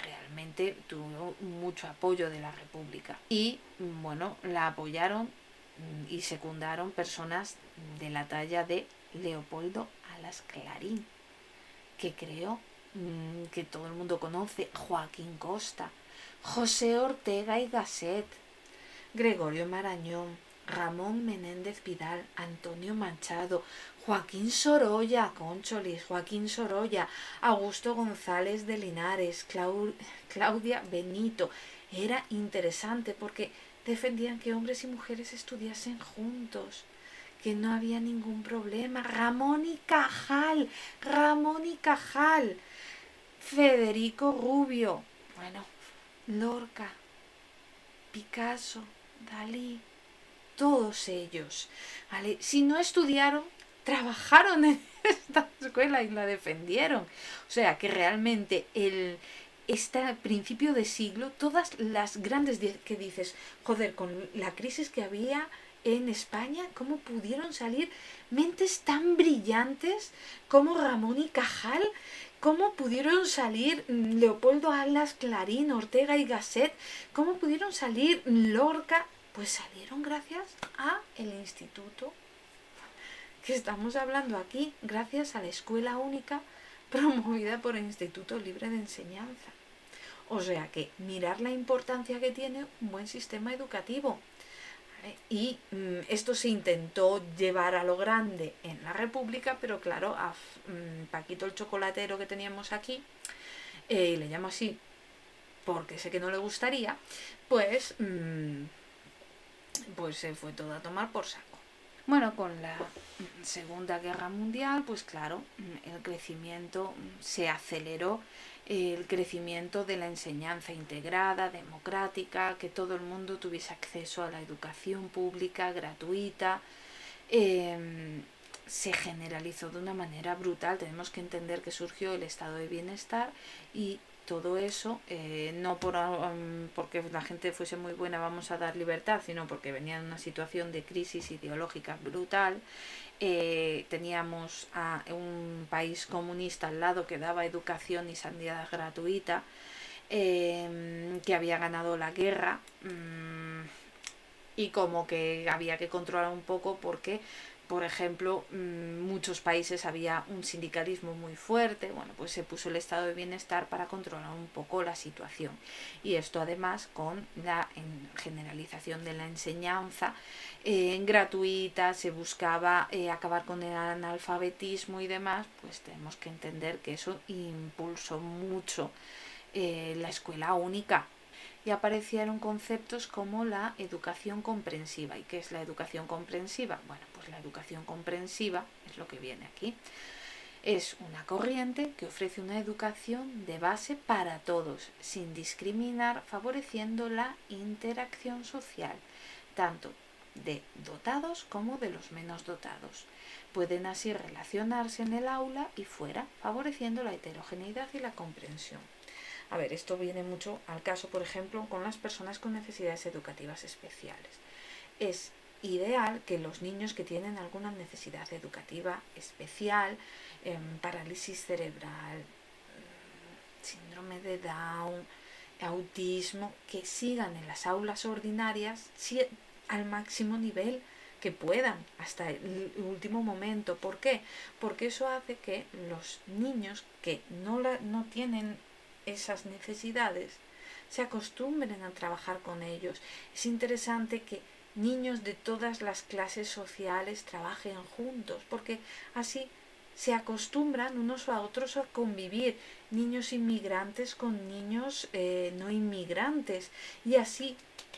Realmente tuvo mucho apoyo de la República y bueno, la apoyaron y secundaron personas de la talla de Leopoldo Alas Clarín, que creo que todo el mundo conoce, Joaquín Costa, José Ortega y Gasset, Gregorio Marañón, Ramón Menéndez Vidal, Antonio Machado, Joaquín Sorolla, Cóncholis, Joaquín Sorolla, Augusto González de Linares, Claudia Benito. Era interesante porque defendían que hombres y mujeres estudiasen juntos, que no había ningún problema. Ramón y Cajal, Federico Rubio, bueno, Lorca, Picasso, Dalí, todos ellos, ¿vale? Si no estudiaron, trabajaron en esta escuela y la defendieron. O sea que realmente este principio de siglo, todas las grandes que dices, joder, con la crisis que había en España, cómo pudieron salir mentes tan brillantes como Ramón y Cajal, cómo pudieron salir Leopoldo Alas Clarín, Ortega y Gasset, cómo pudieron salir Lorca. Pues salieron gracias a el instituto que estamos hablando aquí, gracias a la escuela única promovida por el Instituto Libre de Enseñanza. O sea que mirar la importancia que tiene un buen sistema educativo. Y esto se intentó llevar a lo grande en la República, pero claro, a Paquito el chocolatero que teníamos aquí, y le llamo así porque sé que no le gustaría, pues se fue todo a tomar por saco. Bueno, con la Segunda Guerra Mundial, pues claro, el crecimiento se aceleró, el crecimiento de la enseñanza integrada, democrática, que todo el mundo tuviese acceso a la educación pública, gratuita, se generalizó de una manera brutal. Tenemos que entender que surgió el estado de bienestar y todo eso, no porque la gente fuese muy buena vamos a dar libertad, sino porque venía en una situación de crisis ideológica brutal. Teníamos a un país comunista al lado que daba educación y sanidad gratuita, que había ganado la guerra, y como que había que controlar un poco porque, por ejemplo, muchos países había un sindicalismo muy fuerte. Bueno, pues se puso el estado de bienestar para controlar un poco la situación. Y esto además con la generalización de la enseñanza gratuita, se buscaba acabar con el analfabetismo y demás, pues tenemos que entender que eso impulsó mucho la escuela única. Y aparecieron conceptos como la educación comprensiva. ¿Y qué es la educación comprensiva? Bueno, pues la educación comprensiva es lo que viene aquí. Es una corriente que ofrece una educación de base para todos, sin discriminar, favoreciendo la interacción social, tanto de dotados como de los menos dotados. Pueden así relacionarse en el aula y fuera, favoreciendo la heterogeneidad y la comprensión. A ver, esto viene mucho al caso, por ejemplo, con las personas con necesidades educativas especiales. Es ideal que los niños que tienen alguna necesidad educativa especial, parálisis cerebral, síndrome de Down, autismo, que sigan en las aulas ordinarias al máximo nivel que puedan, hasta el último momento. ¿Por qué? Porque eso hace que los niños que no tienen esas necesidades se acostumbren a trabajar con ellos. Es interesante que niños de todas las clases sociales trabajen juntos, porque así se acostumbran unos a otros a convivir, niños inmigrantes con niños no inmigrantes, y así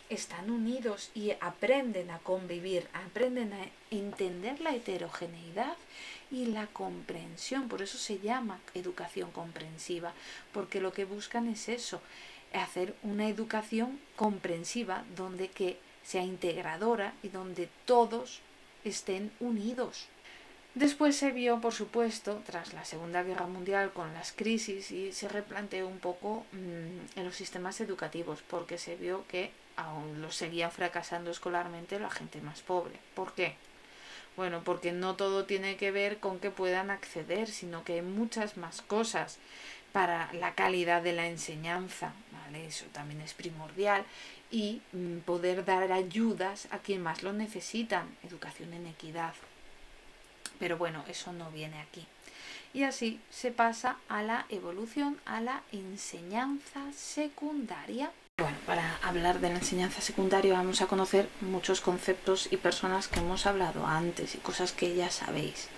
están unidos y aprenden a convivir, aprenden a entender la heterogeneidad y la comprensión. Por eso se llama educación comprensiva, porque lo que buscan es eso, hacer una educación comprensiva donde que sea integradora y donde todos estén unidos. Después se vio, por supuesto, tras la Segunda Guerra Mundial con las crisis, y se replanteó un poco en los sistemas educativos, porque se vio que aún lo seguía fracasando escolarmente la gente más pobre. ¿Por qué? Bueno, porque no todo tiene que ver con que puedan acceder, sino que hay muchas más cosas para la calidad de la enseñanza, ¿vale? Eso también es primordial, y poder dar ayudas a quien más lo necesitan, educación en equidad. Pero bueno, eso no viene aquí. Y así se pasa a la evolución, a la enseñanza secundaria. Bueno, para hablar de la enseñanza secundaria vamos a conocer muchos conceptos y personas que hemos hablado antes y cosas que ya sabéis.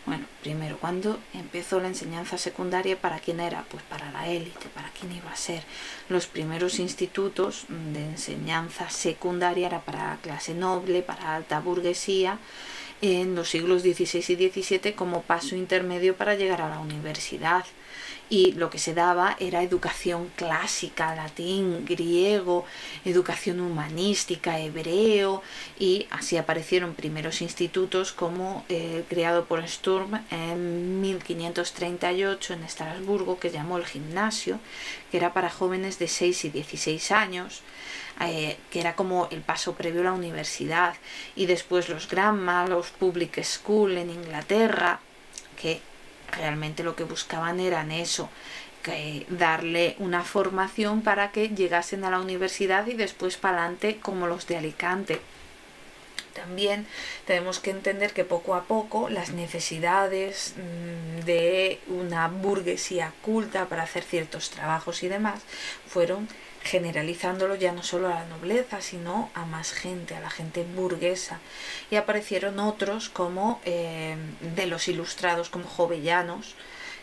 Bueno, primero, ¿cuándo empezó la enseñanza secundaria? ¿Para quién era? Pues para la élite, ¿para quién iba a ser? Los primeros institutos de enseñanza secundaria era para la clase noble, para alta burguesía, en los siglos XVI y XVII como paso intermedio para llegar a la universidad. Y lo que se daba era educación clásica, latín, griego, educación humanística, hebreo, y así aparecieron primeros institutos como creado por Sturm en 1538 en Estrasburgo, que llamó el gimnasio, que era para jóvenes de 6 y 16 años, que era como el paso previo a la universidad, y después los Grammar, los Public School en Inglaterra, que realmente lo que buscaban eran eso, que darle una formación para que llegasen a la universidad y después para adelante como los de Alicante. También tenemos que entender que poco a poco las necesidades de una burguesía culta para hacer ciertos trabajos y demás fueron generalizándolo ya no solo a la nobleza, sino a más gente, a la gente burguesa. Y aparecieron otros como de los ilustrados, como Jovellanos,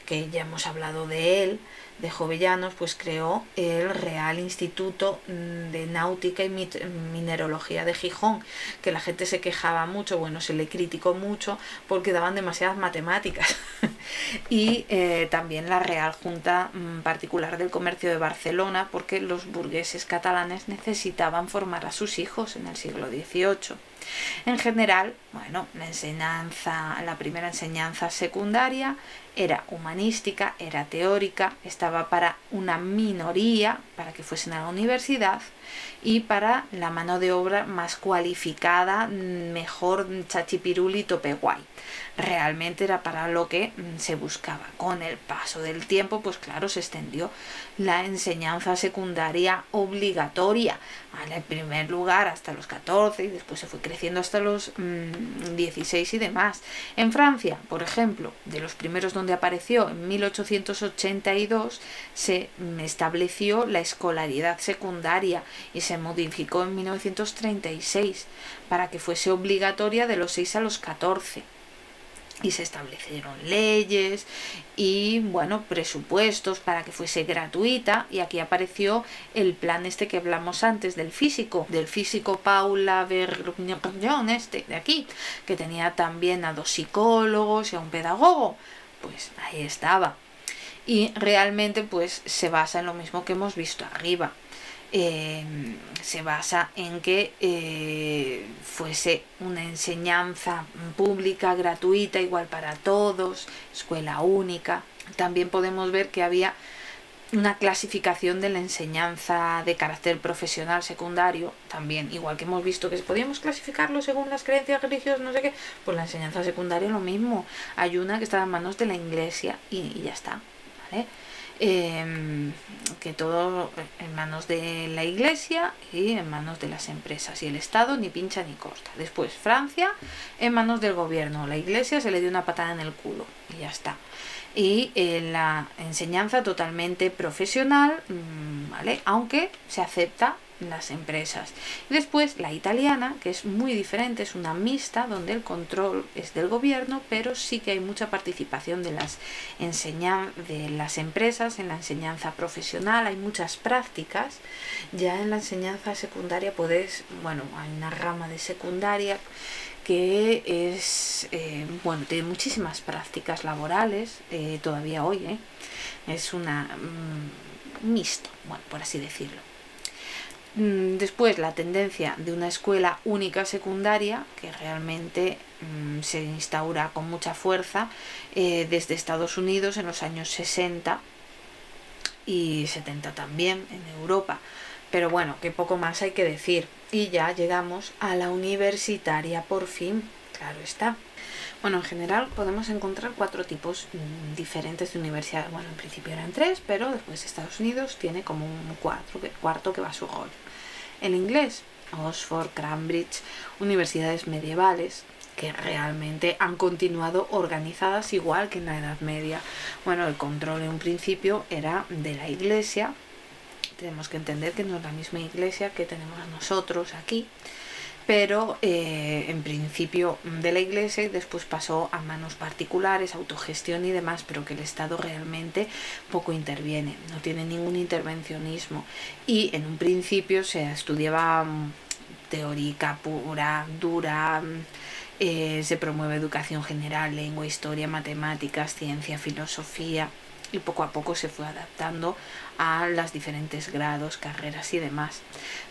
que ya hemos hablado de él. De Jovellanos, pues creó el Real Instituto de Náutica y Mineralogía de Gijón, que la gente se quejaba mucho, bueno, se le criticó mucho porque daban demasiadas matemáticas. Y también la Real Junta Particular del Comercio de Barcelona, porque los burgueses catalanes necesitaban formar a sus hijos en el siglo XVIII. En general, bueno, la primera enseñanza secundaria era humanística, era teórica, estaba para una minoría, para que fuesen a la universidad, y para la mano de obra más cualificada, mejor chachipiruli tope guay. Realmente era para lo que se buscaba. Con el paso del tiempo, pues claro, se extendió la enseñanza secundaria obligatoria, ¿vale? En primer lugar hasta los 14 y después se fue creciendo hasta los 16 y demás. En Francia, por ejemplo, de los primeros donde apareció, en 1882 se estableció la escolaridad secundaria y se modificó en 1936 para que fuese obligatoria de los 6 a los 14. Y se establecieron leyes y, bueno, presupuestos para que fuese gratuita, y aquí apareció el plan este que hablamos antes del físico Paula Vergnon, este de aquí, que tenía también a 2 psicólogos y a un pedagogo. Pues ahí estaba. Y realmente pues se basa en lo mismo que hemos visto arriba. Se basa en que fuese una enseñanza pública, gratuita, igual para todos, escuela única. También podemos ver que había una clasificación de la enseñanza de carácter profesional secundario, también, igual que hemos visto que podíamos clasificarlo según las creencias religiosas, no sé qué, pues la enseñanza secundaria lo mismo. Hay una que está en manos de la iglesia y ya está, ¿vale? Que todo en manos de la iglesia y en manos de las empresas, y el Estado ni pincha ni corta. Después Francia en manos del gobierno, la iglesia se le dio una patada en el culo y ya está. Y la enseñanza totalmente profesional, ¿vale? Aunque se acepta las empresas. Y después la italiana, que es muy diferente, es una mixta donde el control es del gobierno, pero sí que hay mucha participación de las empresas en la enseñanza profesional. Hay muchas prácticas. Ya en la enseñanza secundaria hay una rama de secundaria que es, tiene muchísimas prácticas laborales, todavía hoy, es una mixto, por así decirlo. Después la tendencia de una escuela única secundaria, que realmente se instaura con mucha fuerza desde Estados Unidos en los años 60 y 70 también en Europa. Pero bueno, que poco más hay que decir. Y ya llegamos a la universitaria por fin, claro está. Bueno, en general podemos encontrar 4 tipos diferentes de universidad. Bueno, en principio eran 3, pero después Estados Unidos tiene como un cuarto que va a su rollo. El inglés, Oxford, Cambridge, universidades medievales, que realmente han continuado organizadas igual que en la Edad Media. Bueno, el control en un principio era de la Iglesia. Tenemos que entender que no es la misma Iglesia que tenemos nosotros aquí, pero en principio de la Iglesia y después pasó a manos particulares, autogestión y demás, pero que el Estado realmente poco interviene, no tiene ningún intervencionismo, y en un principio se estudiaba teórica pura, dura, se promueve educación general, lengua, historia, matemáticas, ciencia, filosofía, y poco a poco se fue adaptando a los diferentes grados, carreras y demás.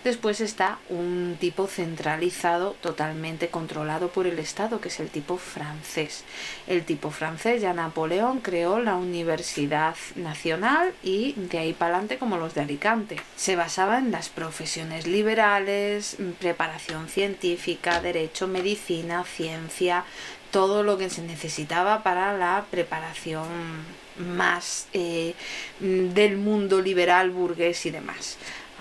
Después está un tipo centralizado, totalmente controlado por el Estado, que es el tipo francés. El tipo francés, ya Napoleón creó la Universidad Nacional y de ahí para adelante como los de Alicante. Se basaba en las profesiones liberales, preparación científica, derecho, medicina, ciencia, todo lo que se necesitaba para la preparación más del mundo liberal, burgués y demás,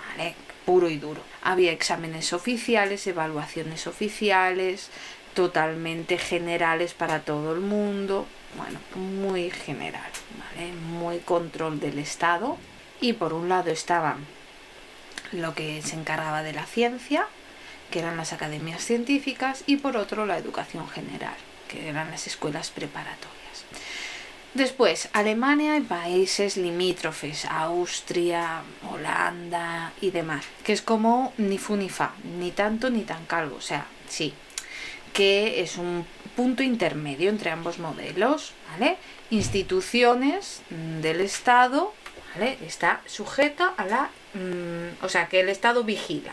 ¿vale? Puro y duro. Había exámenes oficiales, evaluaciones oficiales, totalmente generales para todo el mundo, bueno, muy general, ¿vale? Muy control del Estado. Y por un lado estaban lo que se encargaba de la ciencia, que eran las academias científicas, y por otro la educación general, que eran las escuelas preparatorias. Después, Alemania y países limítrofes, Austria, Holanda y demás, que es como ni fu ni fa, ni tanto ni tan calvo, o sea, sí, que es un punto intermedio entre ambos modelos, ¿vale? Instituciones del Estado, ¿vale? Está sujeta a la... o sea, que el Estado vigila,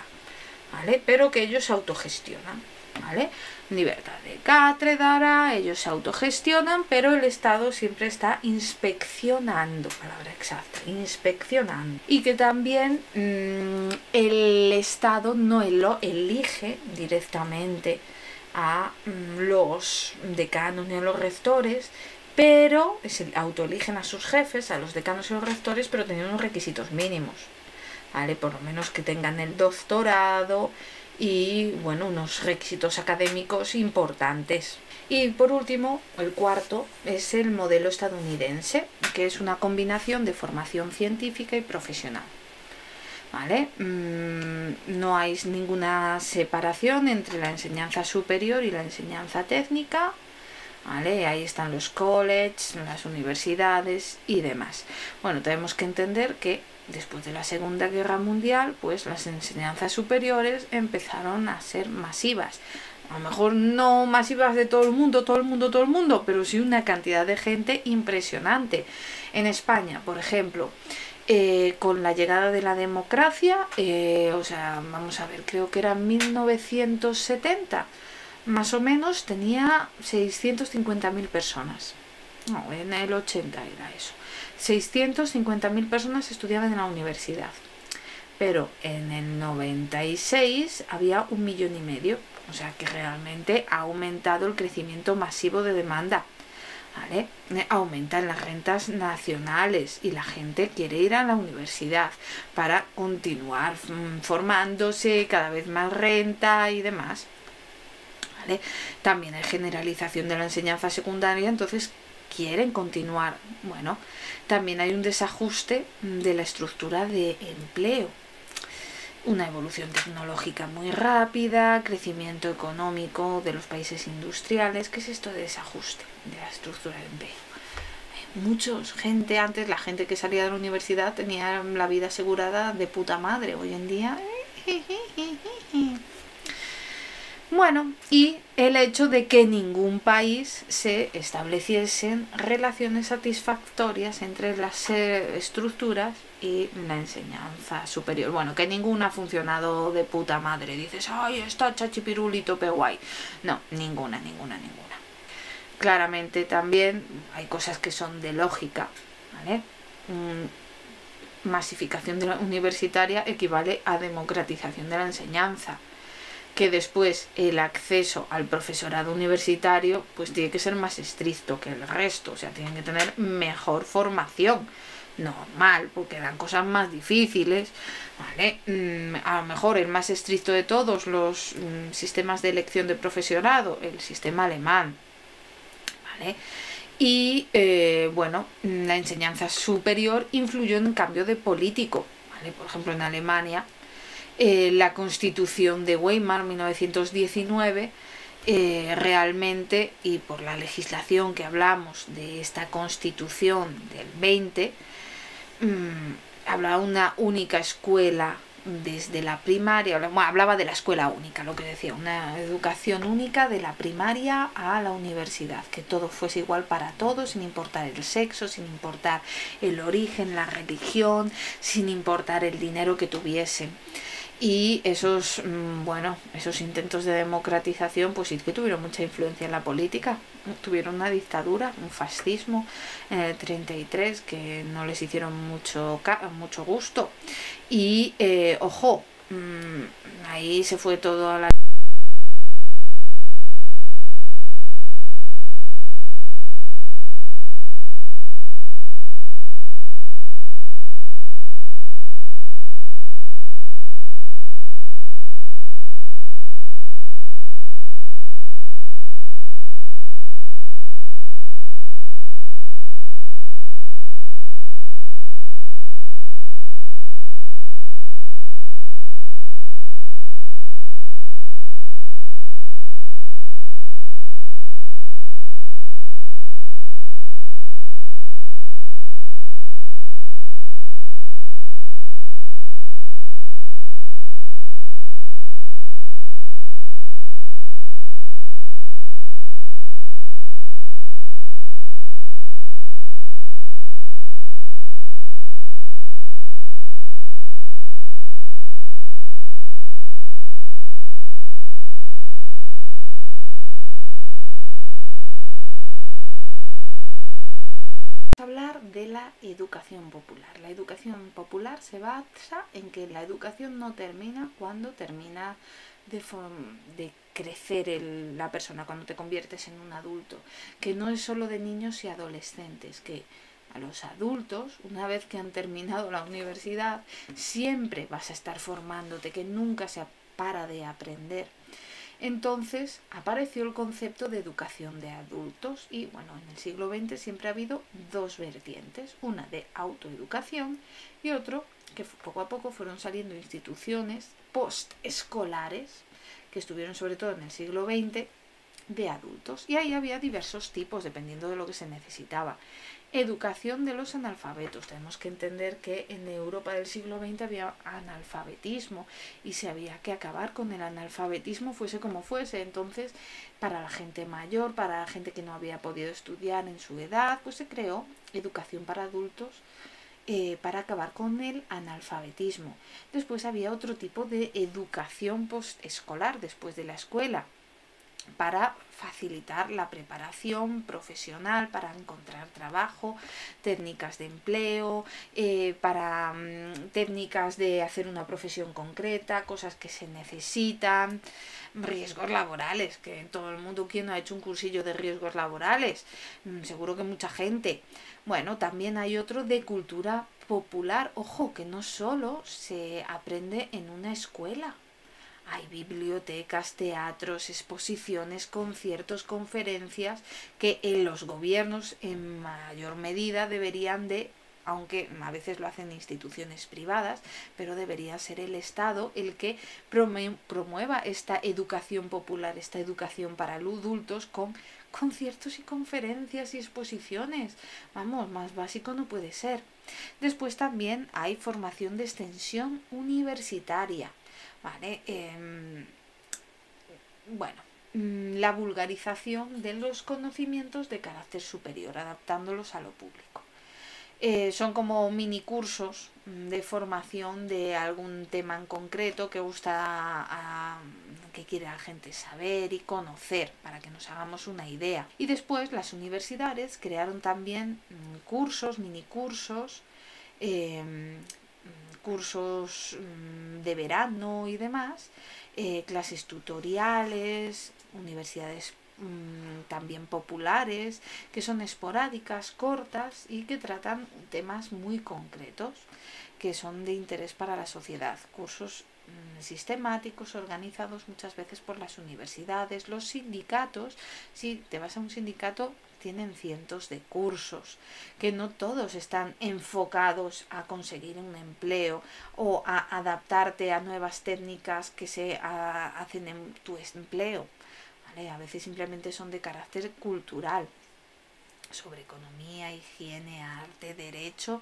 ¿vale? Pero que ellos se autogestionan, ¿vale? Libertad de cátedra, ellos se autogestionan, pero el Estado siempre está inspeccionando, palabra exacta, inspeccionando. Y que también el Estado no elige directamente a los decanos ni a los rectores, pero se autoeligen a sus jefes, a los decanos y los rectores, pero teniendo unos requisitos mínimos, ¿vale? Por lo menos que tengan el doctorado y, bueno, unos requisitos académicos importantes. Y por último, el cuarto es el modelo estadounidense, que es una combinación de formación científica y profesional, ¿vale? No hay ninguna separación entre la enseñanza superior y la enseñanza técnica, ¿vale? Ahí están los colleges, las universidades y demás. Bueno, tenemos que entender que después de la Segunda Guerra Mundial, pues las enseñanzas superiores empezaron a ser masivas. A lo mejor no masivas de todo el mundo, pero sí una cantidad de gente impresionante. En España, por ejemplo, con la llegada de la democracia, o sea, vamos a ver, creo que era en 1970, más o menos tenía 650.000 personas. No, en el 80 era eso. 650.000 personas estudiaban en la universidad, pero en el 96 había 1,5 millones, o sea que realmente ha aumentado el crecimiento masivo de demanda, ¿vale? Aumentan las rentas nacionales y la gente quiere ir a la universidad para continuar formándose, cada vez más renta y demás, ¿vale? También hay generalización de la enseñanza secundaria, entonces quieren continuar. Bueno, también hay un desajuste de la estructura de empleo, una evolución tecnológica muy rápida, crecimiento económico de los países industriales. ¿Qué es esto de desajuste de la estructura de empleo? Muchos gente antes, la gente que salía de la universidad tenía la vida asegurada de puta madre. Hoy en día bueno, y el hecho de que en ningún país se estableciesen relaciones satisfactorias entre las estructuras y la enseñanza superior. Bueno, que ninguna ha funcionado de puta madre. Dices, ay, está chachipiruli tope guay. No, ninguna. Claramente también hay cosas que son de lógica, ¿vale? masificación de la universitaria equivale a democratización de la enseñanza, que después el acceso al profesorado universitario pues tiene que ser más estricto que el resto, o sea, tienen que tener mejor formación. Normal, porque dan cosas más difíciles, ¿vale? A lo mejor el más estricto de todos los sistemas de elección de profesorado, el sistema alemán, ¿vale? Y bueno, la enseñanza superior influyó en cambio de político, ¿vale? Por ejemplo, en Alemania, la Constitución de Weimar 1919 realmente, y por la legislación que hablamos de esta Constitución del 20, hablaba una única escuela desde la primaria, bueno, hablaba de la escuela única, lo que decía, una educación única de la primaria a la universidad, que todo fuese igual para todos, sin importar el sexo, sin importar el origen, la religión, sin importar el dinero que tuviesen. Y esos, bueno, esos intentos de democratización pues sí que tuvieron mucha influencia en la política. Tuvieron una dictadura, un fascismo en el 33 que no les hicieron mucho gusto. Y, ojo, ahí se fue todo a la... Hablar de la educación popular. La educación popular se basa en que la educación no termina cuando termina de crecer la persona, cuando te conviertes en un adulto, que no es solo de niños y adolescentes, que a los adultos, una vez que han terminado la universidad, siempre vas a estar formándote, que nunca se para de aprender. Entonces apareció el concepto de educación de adultos y bueno, en el siglo XX siempre ha habido dos vertientes, una de autoeducación y otro que poco a poco fueron saliendo instituciones postescolares que estuvieron sobre todo en el siglo XX de adultos y ahí había diversos tipos dependiendo de lo que se necesitaba. Educación de los analfabetos. Tenemos que entender que en Europa del siglo XX había analfabetismo y se había que acabar con el analfabetismo fuese como fuese. Entonces, para la gente mayor, para la gente que no había podido estudiar en su edad, pues se creó educación para adultos para acabar con el analfabetismo. Después había otro tipo de educación postescolar después de la escuela, para facilitar la preparación profesional, para encontrar trabajo, técnicas de empleo, para técnicas de hacer una profesión concreta, cosas que se necesitan, riesgos laborales, que todo el mundo, ¿quién no ha hecho un cursillo de riesgos laborales? Seguro que mucha gente. Bueno, también hay otro de cultura popular, ojo, que no solo se aprende en una escuela. Hay bibliotecas, teatros, exposiciones, conciertos, conferencias que en los gobiernos en mayor medida deberían de, aunque a veces lo hacen instituciones privadas, pero debería ser el Estado el que promueva esta educación popular, esta educación para adultos con conciertos y conferencias y exposiciones. Vamos, más básico no puede ser. Después también hay formación de extensión universitaria. ¿Vale? Bueno, la vulgarización de los conocimientos de carácter superior, adaptándolos a lo público. Son como mini cursos de formación de algún tema en concreto que que quiere la gente saber y conocer, para que nos hagamos una idea. Y después las universidades crearon también cursos, mini cursos, cursos de verano y demás, clases tutoriales, universidades también populares, que son esporádicas, cortas y que tratan temas muy concretos que son de interés para la sociedad. Cursos sistemáticos organizados muchas veces por las universidades, los sindicatos. Si te vas a un sindicato, tienen cientos de cursos, que no todos están enfocados a conseguir un empleo o a adaptarte a nuevas técnicas que se hacen en tu empleo, ¿vale? A veces simplemente son de carácter cultural, sobre economía, higiene, arte, derecho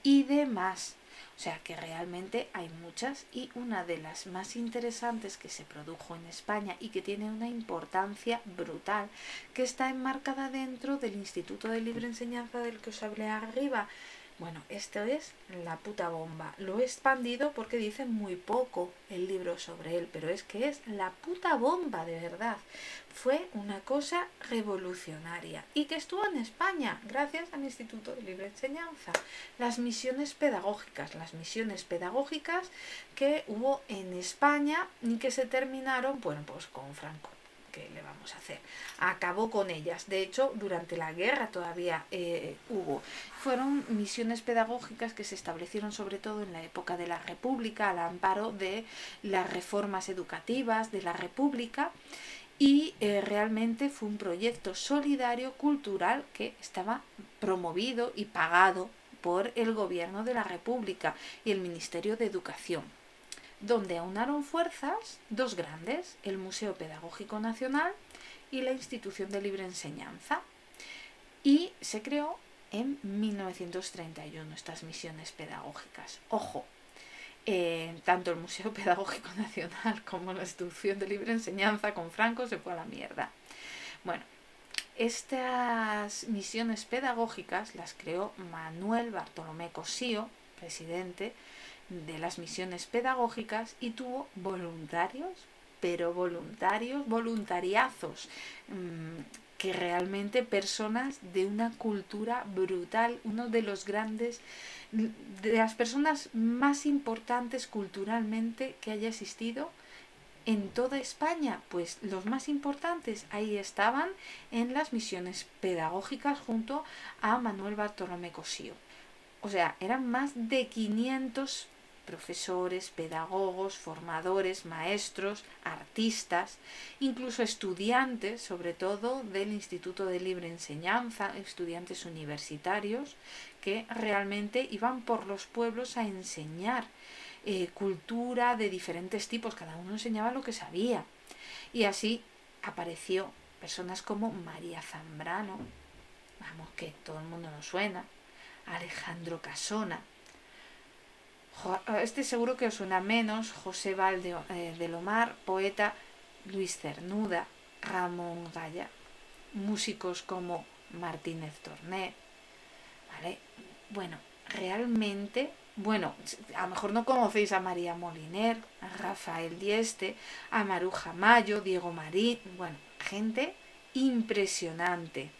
y demás. O sea que realmente hay muchas, y una de las más interesantes que se produjo en España y que tiene una importancia brutal, que está enmarcada dentro del Instituto de Libre Enseñanza del que os hablé arriba. Bueno, esto es la puta bomba. Lo he expandido porque dice muy poco el libro sobre él, pero es que es la puta bomba, de verdad. Fue una cosa revolucionaria y que estuvo en España gracias al Instituto de Libre Enseñanza. Las misiones pedagógicas que hubo en España y que se terminaron, bueno, pues con Franco. ¿Qué le vamos a hacer? Acabó con ellas. De hecho, durante la guerra todavía hubo. Fueron misiones pedagógicas que se establecieron sobre todo en la época de la República, al amparo de las reformas educativas de la República, y realmente fue un proyecto solidario cultural que estaba promovido y pagado por el gobierno de la República y el Ministerio de Educación, donde aunaron fuerzas dos grandes, el Museo Pedagógico Nacional y la Institución de Libre Enseñanza, y se creó en 1931 estas misiones pedagógicas. Ojo, tanto el Museo Pedagógico Nacional como la Institución de Libre Enseñanza con Franco se fue a la mierda. Bueno, estas misiones pedagógicas las creó Manuel Bartolomé Cosío, presidente de las misiones pedagógicas, y tuvo voluntarios, pero voluntariazos, que realmente personas de una cultura brutal, uno de los grandes, de las personas más importantes culturalmente que haya existido en toda España. Pues los más importantes ahí estaban en las misiones pedagógicas junto a Manuel Bartolomé Cosío. O sea, eran más de 500 profesores, pedagogos, formadores, maestros, artistas, incluso estudiantes, sobre todo del Instituto de Libre Enseñanza, estudiantes universitarios, que realmente iban por los pueblos a enseñar cultura de diferentes tipos, cada uno enseñaba lo que sabía. Y así apareció personas como María Zambrano, vamos, que todo el mundo nos suena, Alejandro Casona, este seguro que os suena menos, José Valde del Omar, poeta, Luis Cernuda, Ramón Gaya, músicos como Martínez Torné, ¿vale? Bueno, realmente, bueno, a lo mejor no conocéis a María Moliner, a Rafael Dieste, a Maruja Mayo, Diego Marín, bueno, gente impresionante.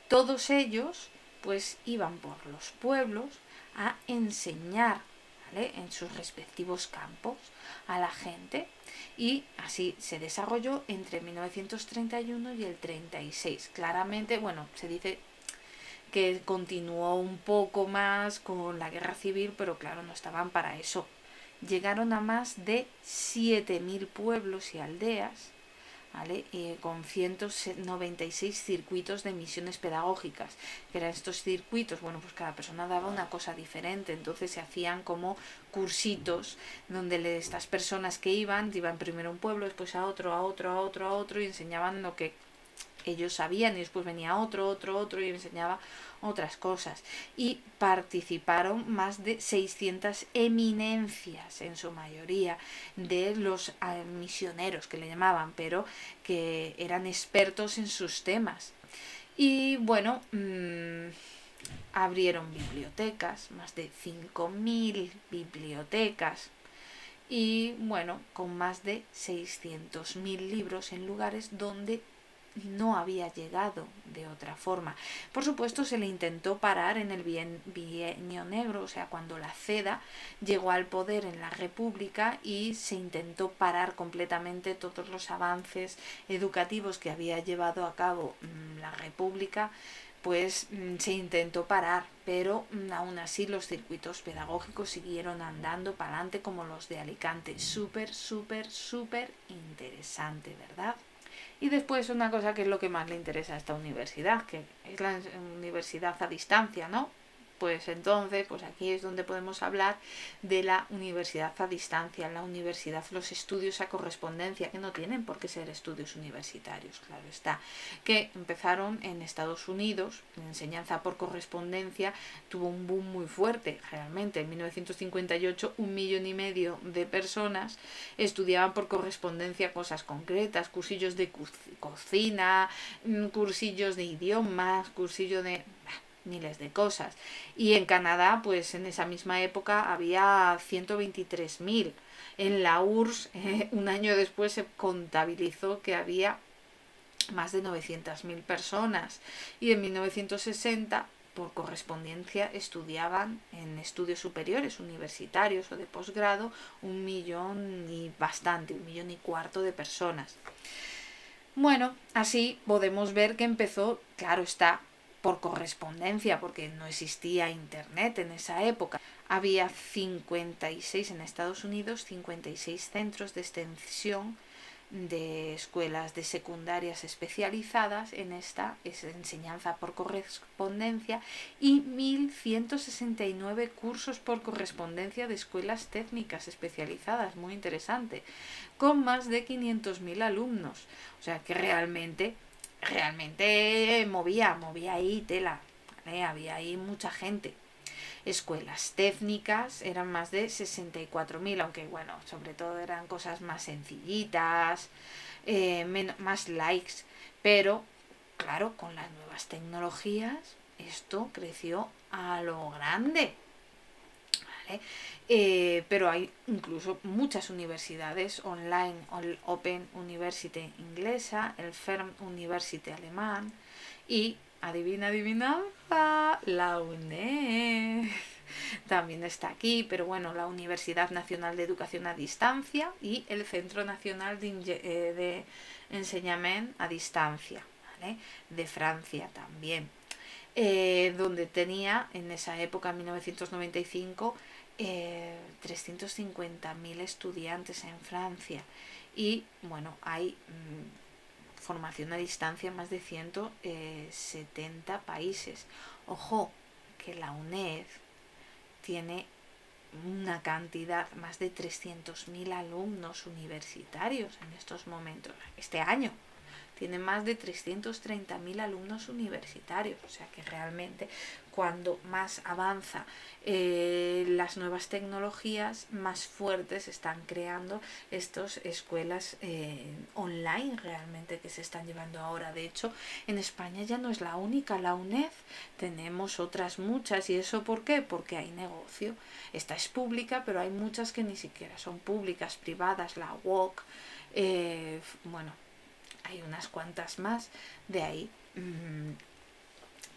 Todos ellos pues iban por los pueblos a enseñar, ¿vale?, en sus respectivos campos a la gente, y así se desarrolló entre 1931 y el 36. Claramente, bueno, se dice que continuó un poco más con la guerra civil, pero claro, no estaban para eso. Llegaron a más de 7.000 pueblos y aldeas, ¿vale? Con 196 circuitos de misiones pedagógicas, que eran estos circuitos, bueno, pues cada persona daba una cosa diferente, entonces se hacían como cursitos donde estas personas que iban primero a un pueblo, después a otro, a otro, a otro, a otro, y enseñaban lo que ellos sabían, y después venía otro y enseñaba otras cosas, y participaron más de 600 eminencias, en su mayoría de los misioneros que le llamaban, pero que eran expertos en sus temas. Y bueno, abrieron bibliotecas, más de 5.000 bibliotecas, y bueno, con más de 600.000 libros en lugares donde no había llegado de otra forma. Por supuesto, se le intentó parar en el Bienio Negro, o sea, cuando la CEDA llegó al poder en la República, y se intentó parar completamente todos los avances educativos que había llevado a cabo la República. Pues se intentó parar, pero aún así los circuitos pedagógicos siguieron andando para adelante, como los de Alicante. Súper, súper, súper interesante, ¿verdad? Y después una cosa que es lo que más le interesa a esta universidad, que es la universidad a distancia, ¿no? Pues entonces, pues aquí es donde podemos hablar de la universidad a distancia, la universidad, los estudios a correspondencia, que no tienen por qué ser estudios universitarios, claro está, que empezaron en Estados Unidos. La enseñanza por correspondencia tuvo un boom muy fuerte, realmente. En 1958 1,5 millones de personas estudiaban por correspondencia cosas concretas, cursillos de cocina, cursillos de idiomas, cursillos de miles de cosas. Y en Canadá, pues en esa misma época había 123.000. En la URSS, un año después, se contabilizó que había más de 900.000 personas. Y en 1960, por correspondencia, estudiaban en estudios superiores, universitarios o de posgrado, 1,000,000 y bastante, 1,4 millones de personas. Bueno, así podemos ver que empezó, claro está, por correspondencia, porque no existía internet en esa época. Había 56 en Estados Unidos, 56 centros de extensión de escuelas de secundarias especializadas en esta enseñanza por correspondencia, y 1.169 cursos por correspondencia de escuelas técnicas especializadas, muy interesante, con más de 500.000 alumnos. O sea que realmente movía ahí tela, ¿vale? Había ahí mucha gente. Escuelas técnicas eran más de 64.000, aunque bueno, sobre todo eran cosas más sencillitas, más likes, pero claro, con las nuevas tecnologías esto creció a lo grande, ¿vale? Pero hay incluso muchas universidades online, el Open University inglesa, el Fern University alemán y, adivina, la UNED también está aquí, pero bueno, la Universidad Nacional de Educación a Distancia y el Centro Nacional de Enseñamiento a Distancia, ¿vale? De Francia también, donde tenía en esa época, en 1995, 350.000 estudiantes en Francia. Y bueno, hay formación a distancia en más de 170 países. Ojo, que la UNED tiene una cantidad, más de 300.000 alumnos universitarios en estos momentos. Este año tiene más de 330.000 alumnos universitarios. O sea que realmente, cuando más avanza las nuevas tecnologías, más fuertes están creando estas escuelas online realmente que se están llevando ahora. De hecho, en España ya no es la única, la UNED, tenemos otras muchas. ¿Y eso por qué? Porque hay negocio. Esta es pública, pero hay muchas que ni siquiera son públicas, privadas, la UOC, bueno, hay unas cuantas más de ahí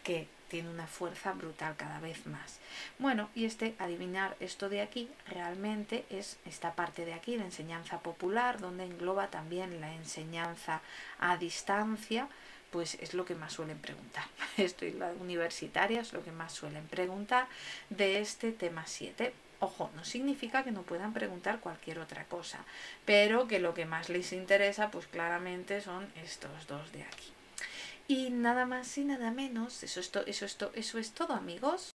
que tiene una fuerza brutal cada vez más. Bueno, y adivinar esto de aquí, realmente es esta parte de aquí, la enseñanza popular, donde engloba también la enseñanza a distancia. Pues es lo que más suelen preguntar. Esto y la universitaria es lo que más suelen preguntar de este tema 7. Ojo, no significa que no puedan preguntar cualquier otra cosa, pero que lo que más les interesa, pues claramente son estos dos de aquí. Y nada más y nada menos, eso es todo, amigos.